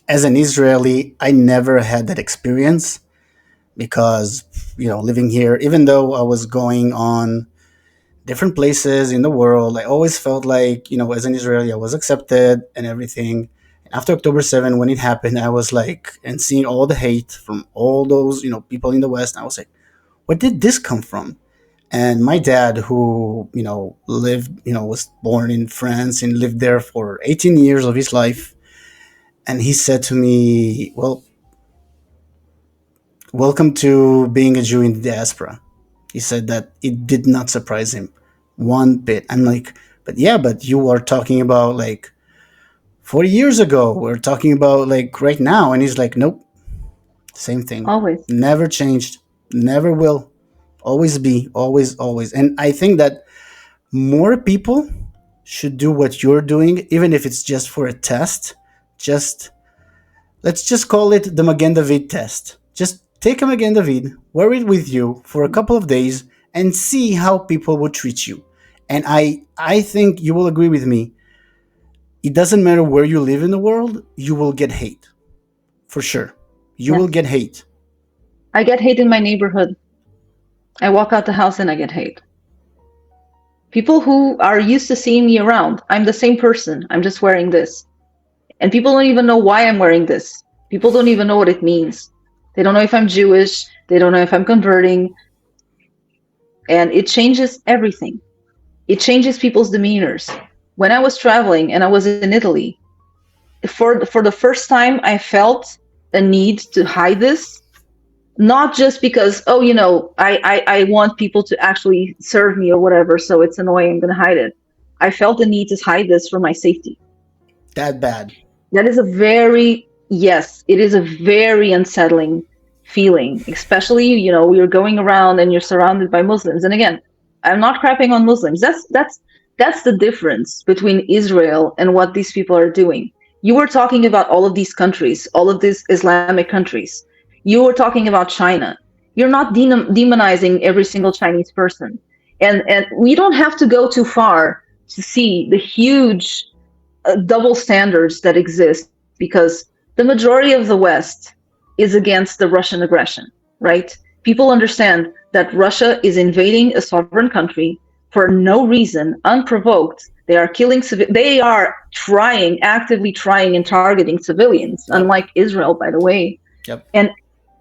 as an Israeli, I never had that experience because, living here, even though I was going on different places in the world, I always felt like, as an Israeli, I was accepted and everything. After October 7, when it happened, I was like, and seeing all the hate from all those, people in the West, I was like, where did this come from? And my dad, who, was born in France and lived there for 18 years of his life, and he said to me, well, welcome to being a Jew in the diaspora. He said that it did not surprise him one bit. I'm like, but yeah, but you are talking about like 40 years ago. We're talking about like right now. And he's like, nope, same thing. Always. Never changed. Never will. Always be. Always, always. And I think that more people should do what you're doing, even if it's just for a test. Just let's just call it the Magen David test. Just take a Magen David, wear it with you for a couple of days, and see how people will treat you. And I think you will agree with me. It doesn't matter where you live in the world, you will get hate. For sure. You will Yes. get hate. I get hate in my neighborhood. I walk out the house and I get hate. People who are used to seeing me around. I'm the same person. I'm just wearing this. And people don't even know why I'm wearing this. People don't even know what it means. They don't know if I'm Jewish. They don't know if I'm converting. And it changes everything. It changes people's demeanors. When I was traveling and I was in Italy, for the first time, I felt a need to hide this. Not just because, oh, I want people to actually serve me or whatever, so it's annoying, I'm going to hide it. I felt the need to hide this for my safety. That bad. That is a very, yes, it is a very unsettling feeling, especially, you're going around and you're surrounded by Muslims. And again, I'm not crapping on Muslims. That's the difference between Israel and what these people are doing. You were talking about all of these countries, all of these Islamic countries. You were talking about China. You're not demonizing every single Chinese person. And we don't have to go too far to see the huge double standards that exist, because the majority of the West is against the Russian aggression, right? People understand that Russia is invading a sovereign country for no reason, unprovoked. They are they are actively trying and targeting civilians, Yep. unlike Israel, by the way. Yep. And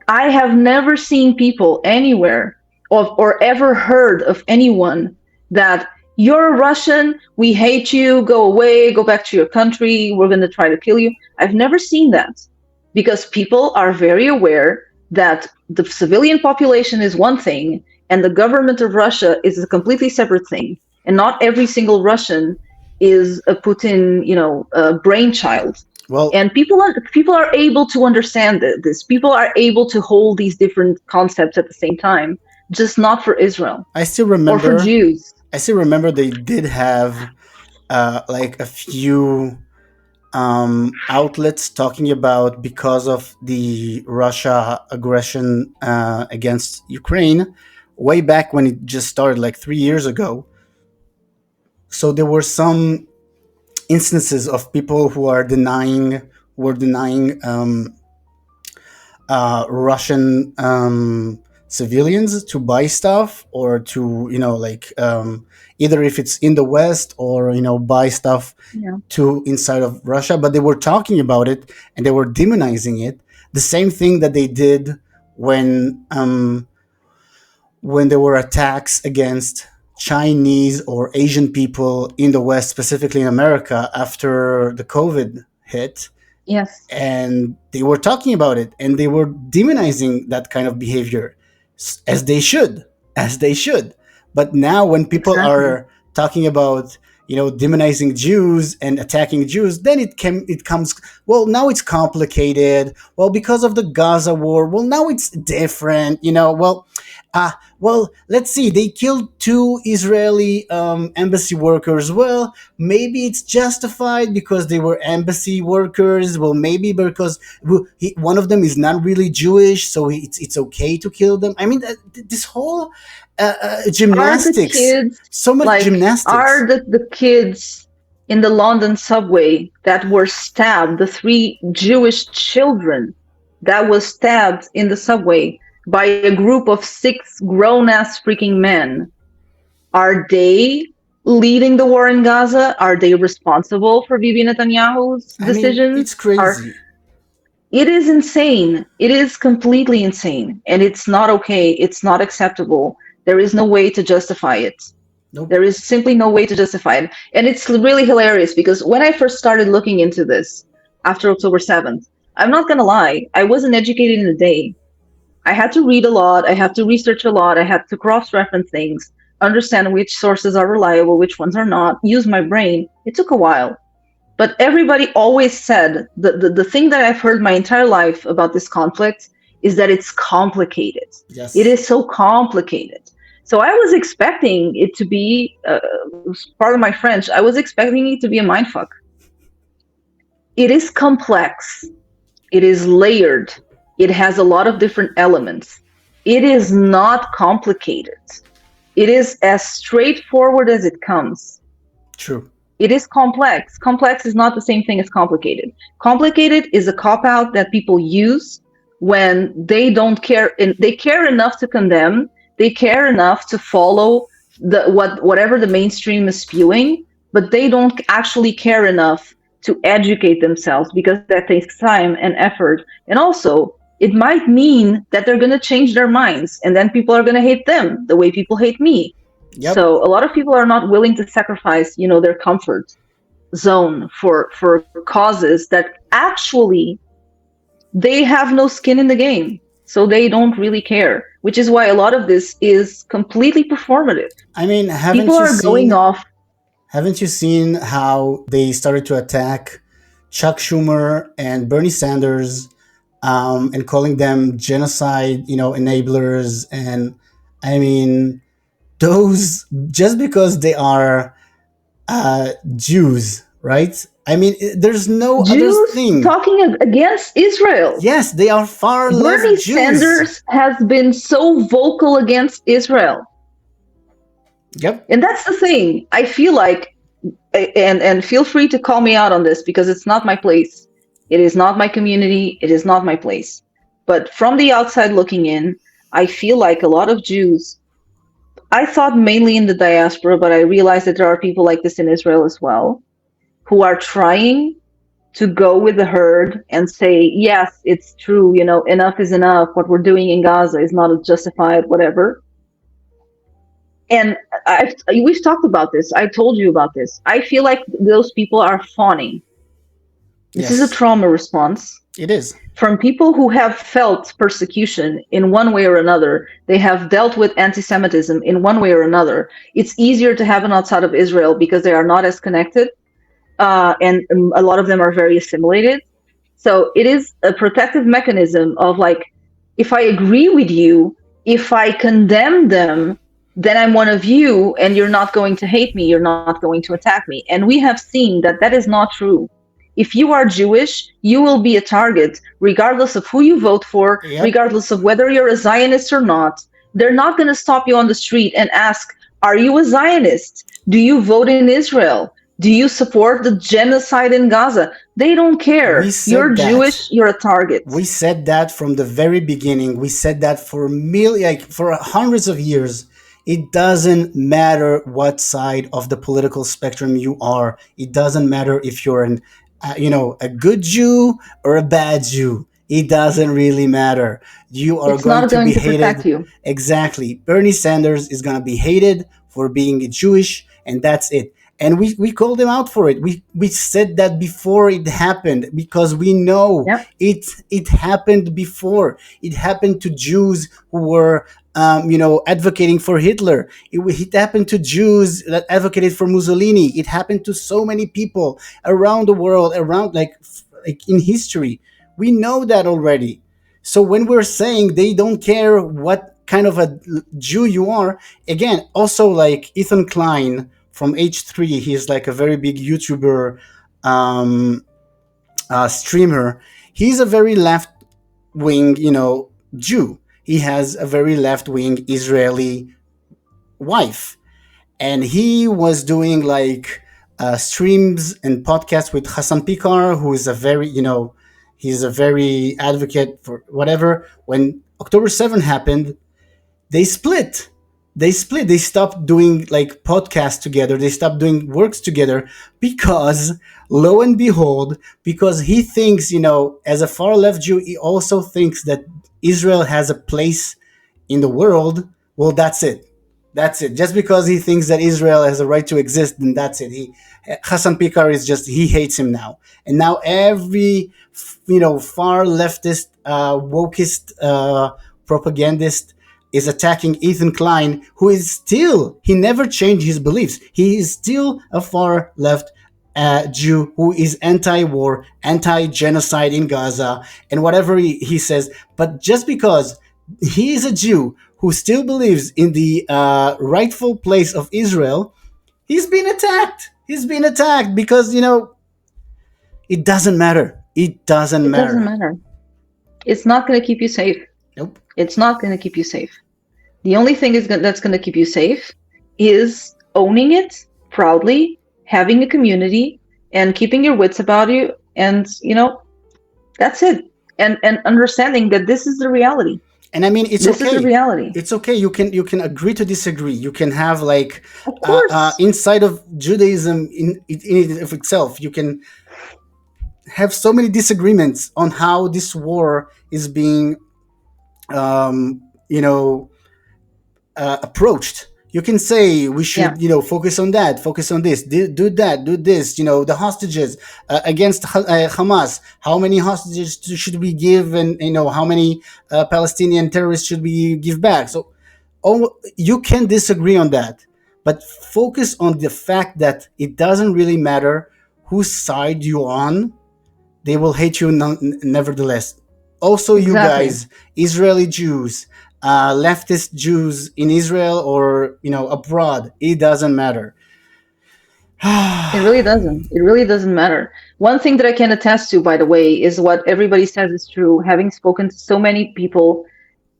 I have never seen people anywhere or ever heard of anyone that you're Russian, we hate you, go away, go back to your country, we're going to try to kill you. I've never seen that, because people are very aware that the civilian population is one thing and the government of Russia is a completely separate thing. And not every single Russian is a Putin, brainchild. Well, And people are able to understand this. People are able to hold these different concepts at the same time, just not for Israel I still or for remember. Jews. I still remember they did have like a few outlets talking about, because of the Russia aggression against Ukraine, way back when it just started, like 3 years ago. So there were some instances of people who were denying Russian civilians to buy stuff, or to, like, either if it's in the West, or buy stuff Yeah. to inside of Russia. But they were talking about it and they were demonizing it. The same thing that they did when there were attacks against Chinese or Asian people in the West, specifically in America, after the COVID hit. Yes. And they were talking about it and they were demonizing that kind of behavior, as they should, as they should. But now, when people Exactly. are talking about, demonizing Jews and attacking Jews, then it comes, well, now it's complicated, well, because of the Gaza war, well, now it's different, well, let's see, they killed two Israeli embassy workers. Well, maybe it's justified because they were embassy workers. Well, maybe because one of them is not really Jewish, so it's okay to kill them. I mean, this whole Are the gymnastics, kids so much like gymnastics. are the kids in the London subway that were stabbed, the three Jewish children that was stabbed in the subway by a group of six grown-ass freaking men, are they leading the war in Gaza? Are they responsible for Bibi Netanyahu's I mean, it's decisions? crazy. It is insane. It is completely insane. And it's not okay. It's not acceptable. There is no way to justify it. Nope. There is simply no way to justify it. And it's really hilarious, because when I first started looking into this after October 7th, I'm not going to lie, I wasn't educated in a day. I had to read a lot. I had to research a lot. I had to cross reference things, understand which sources are reliable, which ones are not, use my brain. It took a while. But everybody always said the thing that I've heard my entire life about this conflict is that it's complicated. It Yes. is so complicated. So I was expecting it to be, part of my French, I was expecting it to be a mindfuck. It is complex. It is layered. It has a lot of different elements. It is not complicated. It is as straightforward as it comes. True. It is complex. Complex is not the same thing as complicated. Complicated is a cop out that people use when they don't care, and they care enough to condemn, they care enough to follow whatever the mainstream is spewing, but they don't actually care enough to educate themselves, because that takes time and effort. And also, it might mean that they're going to change their minds, and then people are going to hate them the way people hate me. Yep. So a lot of people are not willing to sacrifice, their comfort zone for causes that actually they have no skin in the game. So they don't really care, which is why a lot of this is completely performative. I mean, People are going off. haven't you seen how they started to attack Chuck Schumer and Bernie Sanders, and calling them genocide, enablers. And I mean, those, just because they are Jews, right? I mean, there's no other Jews thing. talking against Israel. Yes, they are far left Bernie Jews. Sanders has been so vocal against Israel. Yep. And that's the thing. I feel like, and feel free to call me out on this because it's not my place. It is not my community. It is not my place. But from the outside looking in, I feel like a lot of Jews, I thought mainly in the diaspora, but I realized that there are people like this in Israel as well, who are trying to go with the herd and say, yes, it's true, enough is enough. What we're doing in Gaza is not justified, whatever. And we've talked about this. I told you about this. I feel like those people are fawning. This is a Yes, trauma response it is. from people who have felt persecution in one way or another. They have dealt with anti-Semitism in one way or another. It's easier to happen outside of Israel because they are not as connected, and a lot of them are very assimilated. So it is a protective mechanism of like, if I agree with you, if I condemn them, then I'm one of you and you're not going to hate me, you're not going to attack me. And we have seen that that is not true. If you are Jewish, you will be a target, regardless of who you vote for, Yep. regardless of whether you're a Zionist or not. They're not going to stop you on the street and ask, are you a Zionist? Do you vote in Israel? Do you support the genocide in Gaza? They don't We care. You're said that. Jewish, you're a target. We said that from the very beginning. We said that for like for hundreds of years. It doesn't matter what side of the political spectrum you are. It doesn't matter if you're a good Jew or a bad Jew. It doesn't really matter. You are It's going not to be going to hated. protect you. Exactly. Bernie Sanders is going to be hated for being Jewish, and that's it. And we called him out for it. We said that before it happened because we know Yep. it happened before. It happened to Jews who were advocating for Hitler. It happened to Jews that advocated for Mussolini. It happened to so many people around the world, around like in history. We know that already. So when we're saying they don't care what kind of a Jew you are, again, also like Ethan Klein from H3, he's like a very big YouTuber, um, streamer. He's a very left wing, Jew. He has a very left wing Israeli wife, and he was doing like streams and podcasts with Hassan Pikar, who is a very, he's a very advocate for whatever. When October 7 happened, they split. They stopped doing like podcasts together. They stopped doing works together because, lo and behold, because he thinks, as a far left Jew, he also thinks that Israel has a place in the world. Well, that's it. That's it. Just because he thinks that Israel has a right to exist, then that's it. Hassan Pikar is just, he hates him now, and now every far leftist, wokist, propagandist is attacking Ethan Klein, who is still, he never changed his beliefs. He is still a far left Jew who is anti-war, anti-genocide in Gaza, and whatever he says. But just because he is a Jew who still believes in the rightful place of Israel, he's been attacked. He's been attacked because, it doesn't matter. It doesn't It doesn't matter. matter. It's not going to keep you safe. Nope. It's not going to keep you safe. The only thing that's going to keep you safe is owning it proudly, having a community, and keeping your wits about you. And, that's it. And understanding that this is the reality. And I mean, it's This is the okay. reality. It's okay. You can agree to disagree. You can have like Of course. inside of Judaism in it of itself. You can have so many disagreements on how this war is being, um, you know, approached. You can say we Yeah. should, focus on that, focus on this, do that, do this. The hostages against Hamas. How many hostages should we give, and how many Palestinian terrorists should we give back? So, you can disagree on that, but focus on the fact that it doesn't really matter whose side you're on. they will hate you nevertheless. Also, you Exactly. guys, Israeli Jews, leftist Jews in Israel or abroad, it doesn't matter. It really doesn't. It really doesn't matter. One thing that I can attest to, by the way, is what everybody says is true. Having spoken to so many people,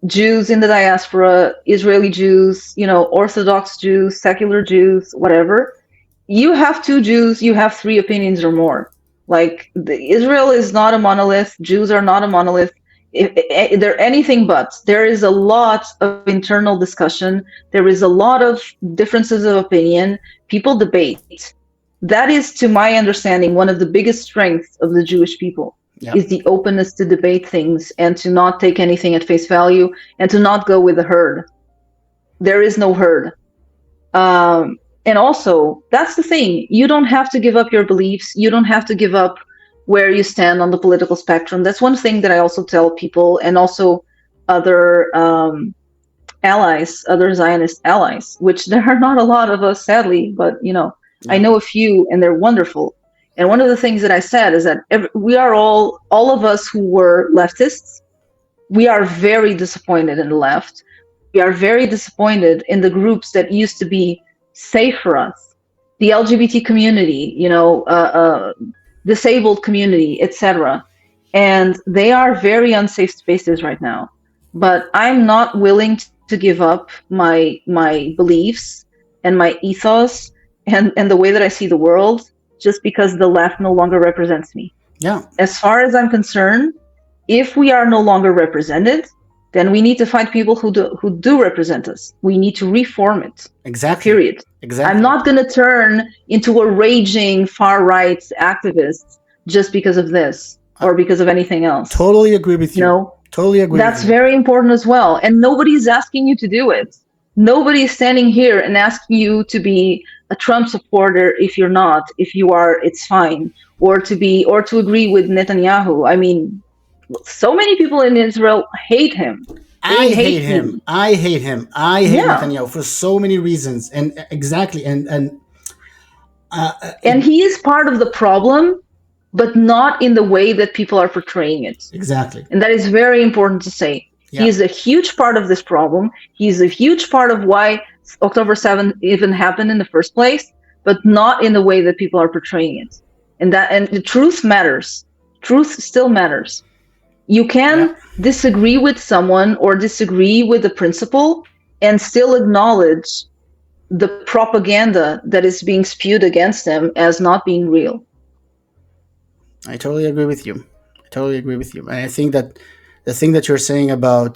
Jews in the diaspora, Israeli Jews, Orthodox Jews, secular Jews, whatever. You have two Jews, you have three opinions or more. Like Israel is not a monolith. Jews are not a monolith. They're anything but. There is a lot of internal discussion. There is a lot of differences of opinion. People debate. That is, to my understanding, one of the biggest strengths of the Jewish people Yeah, is the openness to debate things and to not take anything at face value and to not go with the herd. There is no herd. And also, that's the thing. You don't have to give up your beliefs. You don't have to give up where you stand on the political spectrum. That's one thing that I also tell people, and also other allies, other Zionist allies, which there are not a lot of us, sadly, but I yeah, know a few, and they're wonderful. And one of the things that I said is that we are all of us who were leftists, we are very disappointed in the left. We are very disappointed in the groups that used to be safe for us, the LGBT community, disabled community, etc. And they are very unsafe spaces right now. But I'm not willing to give up my beliefs and my ethos and the way that I see the world just because the left no longer represents me. yeah. As far as I'm concerned, if we are no longer represented, then we need to find people who do represent us. We need to reform it. Exactly, Period. I'm exactly. not going to turn into a raging far right activist just because of this or because of anything else. Totally agree with You you. know, Totally agree with that's you. very important as well. And nobody's asking you to do it. Nobody's standing here and asking you to be a Trump supporter if you're not. If you are, it's fine. Or to agree with Netanyahu. I mean, so many people in Israel hate him. They I hate hate him. him. I hate him. I hate Yeah. Netanyahu for so many reasons, and exactly, and And he is part of the problem, but not in the way that people are portraying it. exactly. And that is very important to say. He Yeah, is a huge part of this problem. He's a huge part of why October 7th even happened in the first place, but not in the way that people are portraying it. And the truth matters. Truth still matters. You yeah. can disagree with someone or disagree with the principle and still acknowledge the propaganda that is being spewed against them as not being real. I totally agree with you. I totally agree with you. And I think that the thing that you're saying about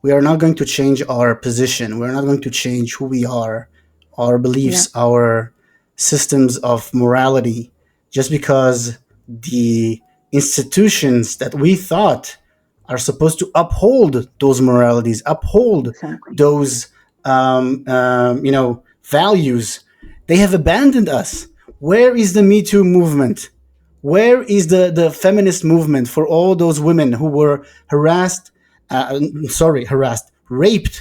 we are not going to change our position, we're not going to change who we are, our Yeah, beliefs, our systems of morality, just because the institutions that we thought are supposed to uphold those moralities, uphold exactly. those values, they have abandoned us. Where is the Me Too movement? Where is the feminist movement for all those women who were harassed? Harassed, raped.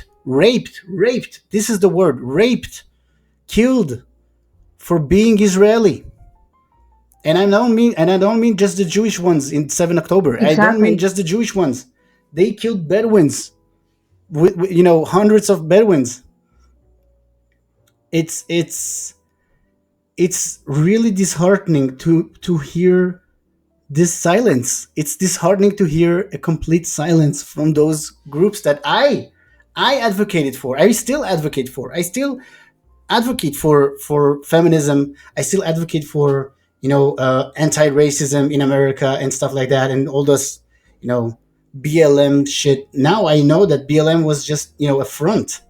This is the word, raped, killed for being Israeli. And I don't mean just the Jewish ones in 7 October. I don't mean Exactly. just the Jewish ones. They killed Bedouins, hundreds of Bedouins. It's it's really disheartening to hear this silence. It's disheartening to hear a complete silence from those groups that I advocated for. I still advocate for. I still advocate for feminism. I still advocate for anti-racism in America and stuff like that, and all those you know BLM shit. Now I know that BLM was just a front.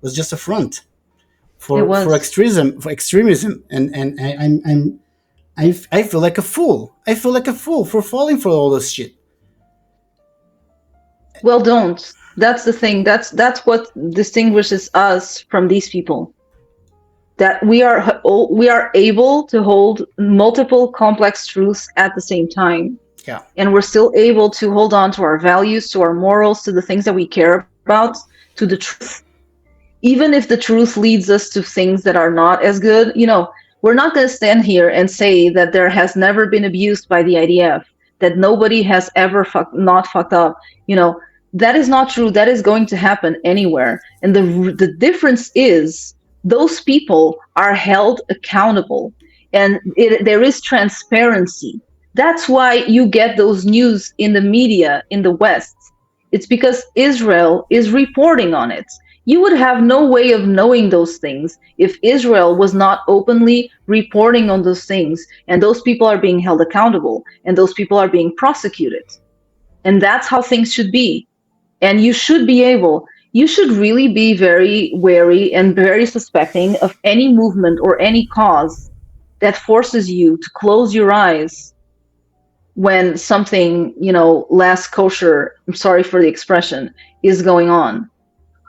Was just a front It for was. extremism, and I feel like a fool. I feel like a fool for falling for all this shit. Well, don't. That's the thing. That's what distinguishes us from these people. That we are able to hold multiple complex truths at the same time, Yeah, and we're still able to hold on to our values, to our morals, to the things that we care about, to the truth, even if the truth leads us to things that are not as good. We're not going to stand here and say that there has never been abuse by the IDF. that nobody has ever not fucked up, that is not true. That is going to happen anywhere. And the difference is those people are held accountable, and there is transparency. That's why you get those news in the media in the West. It's because Israel is reporting on it. You would have no way of knowing those things if Israel was not openly reporting on those things, and those people are being held accountable, and those people are being prosecuted. And that's how things should be. And you should really be very wary and very suspecting of any movement or any cause that forces you to close your eyes when something, less kosher, I'm sorry for the expression, is going on.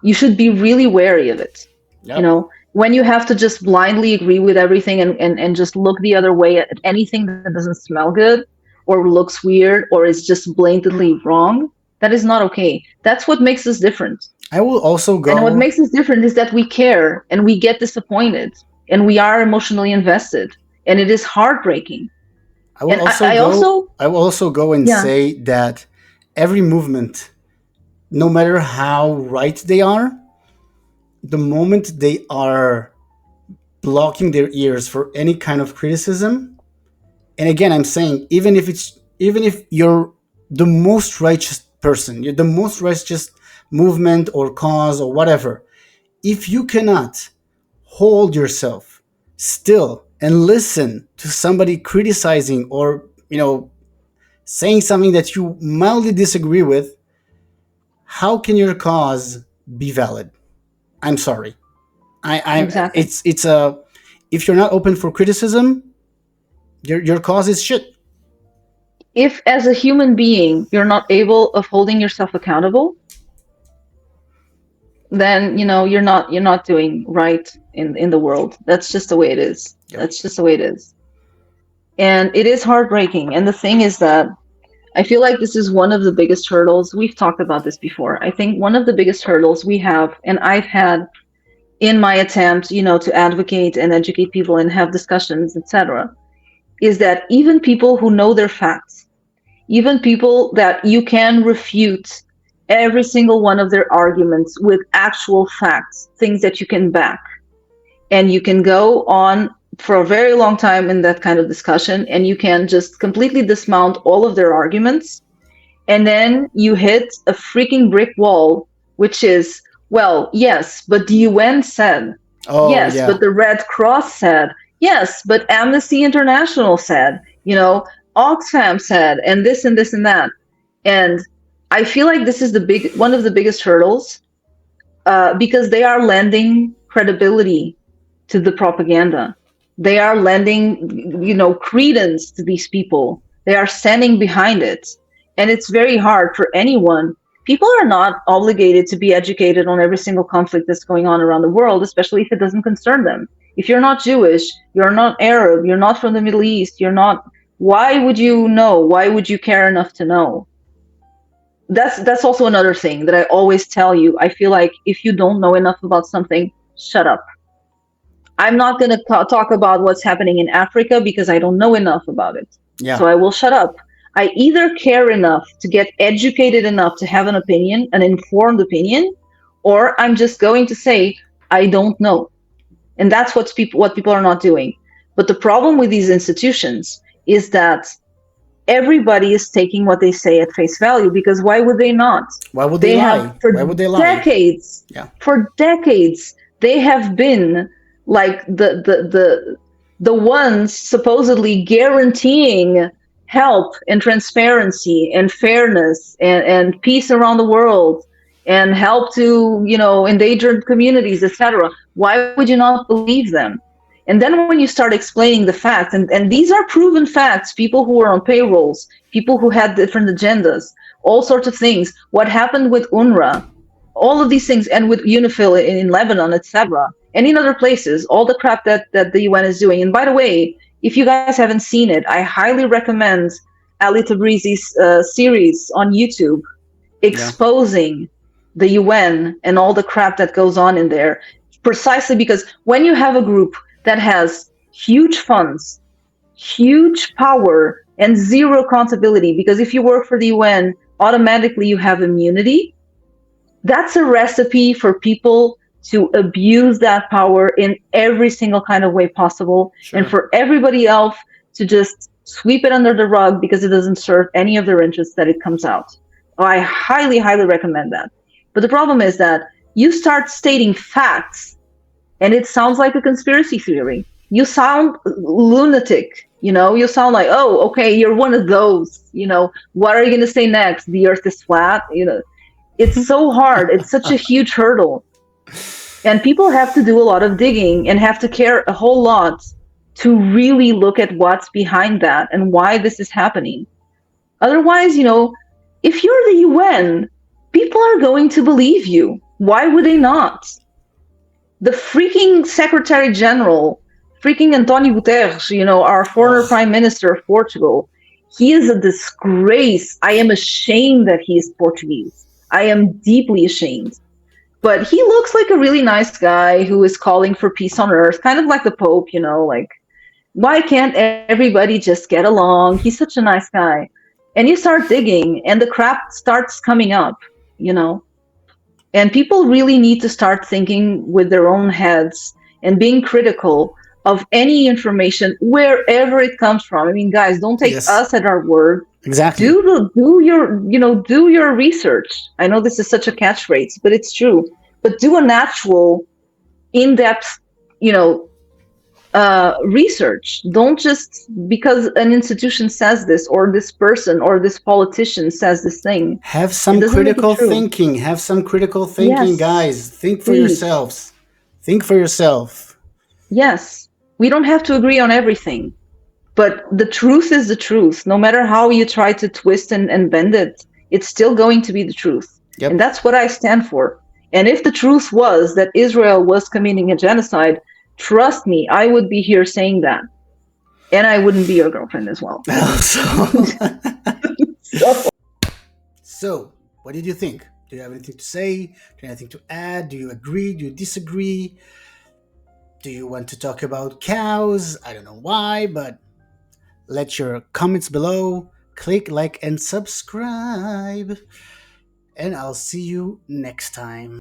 You should be really wary of it. Yep. When you have to just blindly agree with everything and just look the other way at anything that doesn't smell good or looks weird or is just blatantly wrong, that is not okay. That's what makes us different. I will also go. And what makes us different is that we care and we get disappointed and we are emotionally invested, and it is heartbreaking. I will also go and say that every movement, no matter how right they are, the moment they are blocking their ears for any kind of criticism, and again, I'm saying even if you're the most righteous person, you're the most righteous movement or cause or whatever, if you cannot hold yourself still and listen to somebody criticizing or saying something that you mildly disagree with, how can your cause be valid? I'm sorry. Exactly. It's a if you're not open for criticism, your cause is shit. If as a human being you're not able of holding yourself accountable, then you're not doing right in the world. That's just the way it is. Yep. That's just the way it is. And it is heartbreaking. And the thing is that I feel like this is one of the biggest hurdles. We've talked about this before. I think one of the biggest hurdles we have, and I've had in my attempt, to advocate and educate people and have discussions, etc., is that even people who know their facts, even people that you can refute every single one of their arguments with actual facts, things that you can back, and you can go on for a very long time in that kind of discussion, and you can just completely dismount all of their arguments, and then you hit a freaking brick wall, which is, well, yes, but the UN said, yes, but the Red Cross said, yes, but Amnesty International said, Oxfam said, and this and this and that. And I feel like this is one of the biggest hurdles, because they are lending credibility to the propaganda. They are lending, credence to these people. They are standing behind it. And it's very hard for anyone. People are not obligated to be educated on every single conflict that's going on around the world, especially if it doesn't concern them. If you're not Jewish, you're not Arab, you're not from the Middle East, why would you know? Why would you care enough to know? That's also another thing that I always tell you. I feel like if you don't know enough about something, shut up. I'm not going to talk about what's happening in Africa because I don't know enough about it. Yeah. So I will shut up. I either care enough to get educated enough to have an opinion, an informed opinion, or I'm just going to say, I don't know. And that's what people are not doing. But the problem with these institutions is that everybody is taking what they say at face value, because why would they not? Why would they lie? Why would they lie? Decades, for decades, they have been like the ones supposedly guaranteeing help and transparency and fairness and peace around the world and help to endangered communities, etc. Why would you not believe them? And then when you start explaining the facts, and these are proven facts, people who were on payrolls, people who had different agendas, all sorts of things, what happened with UNRWA, all of these things, and with UNIFIL in Lebanon, etc., and in other places, all the crap that the UN is doing. And by the way, if you guys haven't seen it, I highly recommend Ali Tabrizi's series on YouTube exposing the UN and all the crap that goes on in there, precisely because when you have a group that has huge funds, huge power and zero accountability, because if you work for the UN, automatically you have immunity. That's a recipe for people to abuse that power in every single kind of way possible, and Sure. for everybody else to just sweep it under the rug because it doesn't serve any of their interests that it comes out. Oh, I highly, highly recommend that. But the problem is that you start stating facts and it sounds like a conspiracy theory. You sound lunatic, you sound like, oh, okay, you're one of those, what are you going to say next? The earth is flat, it's so hard. It's such a huge hurdle. And people have to do a lot of digging and have to care a whole lot to really look at what's behind that and why this is happening. Otherwise, if you're the UN, people are going to believe you. Why would they not? The freaking Secretary General, freaking Antonio Guterres, our former Oh, Prime Minister of Portugal, he is a disgrace. I am ashamed that he is Portuguese. I am deeply ashamed. But he looks like a really nice guy who is calling for peace on earth, kind of like the Pope, like, why can't everybody just get along? He's such a nice guy. And you start digging, and the crap starts coming up, you know? And people really need to start thinking with their own heads and being critical of any information wherever it comes from. I mean, guys, don't take yes, us at our word. exactly. Do your research. I know this is such a catchphrase, but it's true. But do an actual in-depth, you know, research. Don't just because an institution says this, or this person or this politician says this thing, Have it some doesn't make it critical true. thinking. Have some critical thinking, Yes, guys. Think for please. yourselves. Think for yourself. Yes, we don't have to agree on everything, but the truth is the truth. No matter how you try to twist and bend it, it's still going to be the truth. And Yep. that's what I stand for. And if the truth was that Israel was committing a genocide, trust me, I would be here saying that. And I wouldn't be your girlfriend as well. so, So, so, what did you think? Do you have anything to say? Do you have anything to add? Do you agree? Do you disagree? Do you want to talk about cows? I don't know why, but let your comments below. Click like and subscribe. And I'll see you next time.